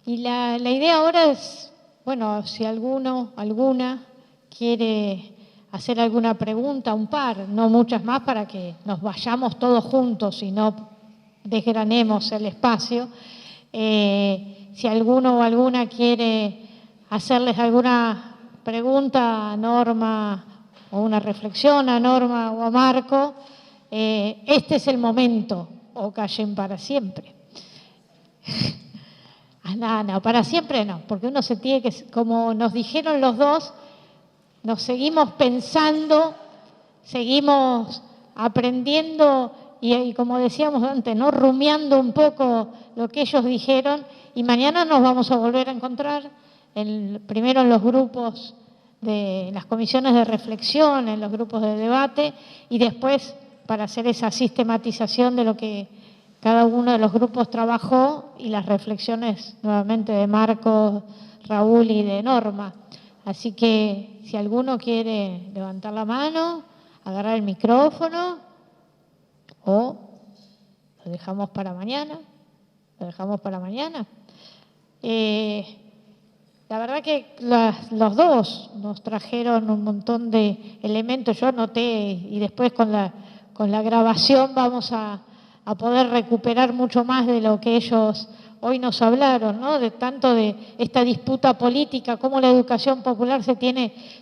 Y la idea ahora es, bueno, si alguna quiere hacer alguna pregunta, un par, no muchas más para que nos vayamos todos juntos y no desgranemos el espacio. Si alguno o alguna quiere hacerles alguna pregunta a Norma o una reflexión a Norma o a Marco, este es el momento, o callen para siempre. No, para siempre no, porque uno se tiene que, como nos dijeron los dos, nos seguimos pensando, seguimos aprendiendo y como decíamos antes, ¿no? Rumiando un poco lo que ellos dijeron y mañana nos vamos a volver a encontrar, primero en los grupos de las comisiones de reflexión, en los grupos de debate y después para hacer esa sistematización de lo que cada uno de los grupos trabajó y las reflexiones nuevamente de Marco, Raúl y de Norma. Así que si alguno quiere levantar la mano, agarrar el micrófono o lo dejamos para mañana. La verdad que los dos nos trajeron un montón de elementos, yo anoté y después con la grabación vamos a poder recuperar mucho más de lo que ellos hoy nos hablaron, ¿no? Tanto de esta disputa política, cómo la educación popular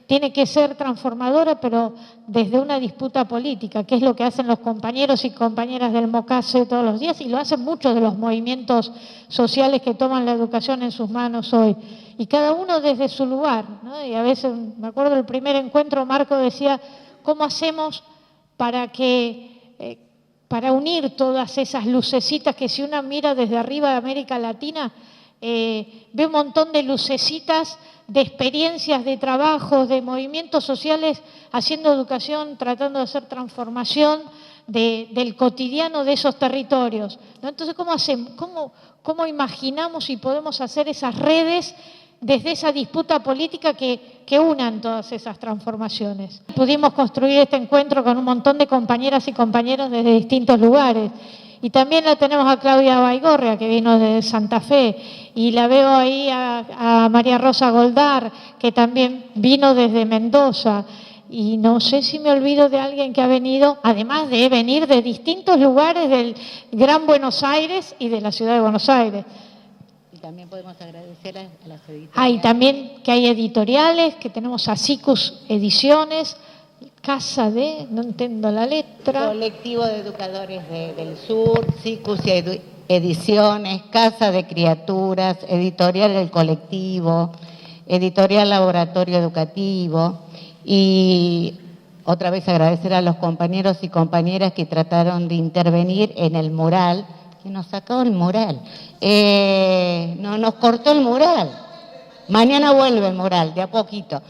tiene que ser transformadora, pero desde una disputa política, que es lo que hacen los compañeros y compañeras del MOCASE todos los días, y lo hacen muchos de los movimientos sociales que toman la educación en sus manos hoy. Y cada uno desde su lugar, ¿no? Y a veces, me acuerdo del primer encuentro, Marco decía, ¿cómo hacemos para unir todas esas lucecitas que si uno mira desde arriba de América Latina, ve un montón de lucecitas, de experiencias, de trabajos, de movimientos sociales, haciendo educación, tratando de hacer transformación del cotidiano de esos territorios, ¿no? Entonces, ¿cómo imaginamos y podemos hacer esas redes desde esa disputa política que unan todas esas transformaciones? Pudimos construir este encuentro con un montón de compañeras y compañeros desde distintos lugares. Y también la tenemos a Claudia Baigorria, que vino de Santa Fe, y la veo ahí a María Rosa Goldar, que también vino desde Mendoza. Y no sé si me olvido de alguien que ha venido, además de venir de distintos lugares del Gran Buenos Aires y de la ciudad de Buenos Aires. También podemos agradecer a las editoriales. Y también que hay editoriales, que tenemos a Cicus Ediciones, Casa de, no entiendo la letra. Colectivo de Educadores del Sur, Cicus Ediciones, Casa de Criaturas, Editorial El Colectivo, Editorial Laboratorio Educativo y otra vez agradecer a los compañeros y compañeras que trataron de intervenir en el mural, que nos sacó el mural. No, nos cortó el mural. Mañana vuelve el mural, de a poquito.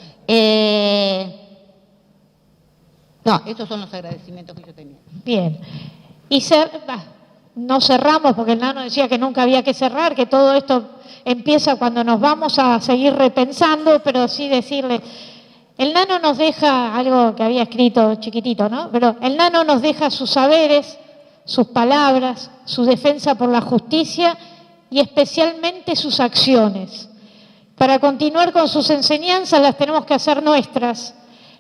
No, estos son los agradecimientos que yo tenía. Bien. Y no cerramos, porque el Nano decía que nunca había que cerrar, que todo esto empieza cuando nos vamos a seguir repensando, pero sí decirle, el Nano nos deja algo que había escrito chiquitito, ¿no? Pero el Nano nos deja sus saberes, sus palabras, su defensa por la justicia y especialmente sus acciones. Para continuar con sus enseñanzas las tenemos que hacer nuestras.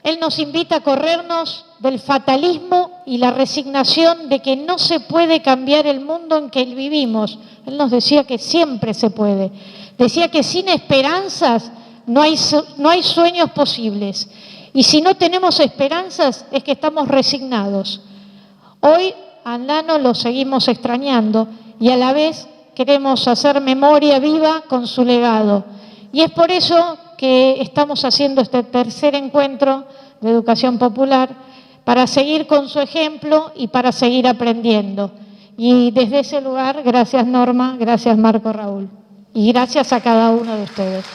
Él nos invita a corrernos del fatalismo y la resignación de que no se puede cambiar el mundo en que vivimos. Él nos decía que siempre se puede. Decía que sin esperanzas no hay sueños posibles. Y si no tenemos esperanzas es que estamos resignados. Hoy a Nano lo seguimos extrañando y a la vez queremos hacer memoria viva con su legado. Y es por eso que estamos haciendo este tercer encuentro de educación popular, para seguir con su ejemplo y para seguir aprendiendo. Y desde ese lugar, gracias Norma, gracias Marco, Raúl. Y gracias a cada uno de ustedes.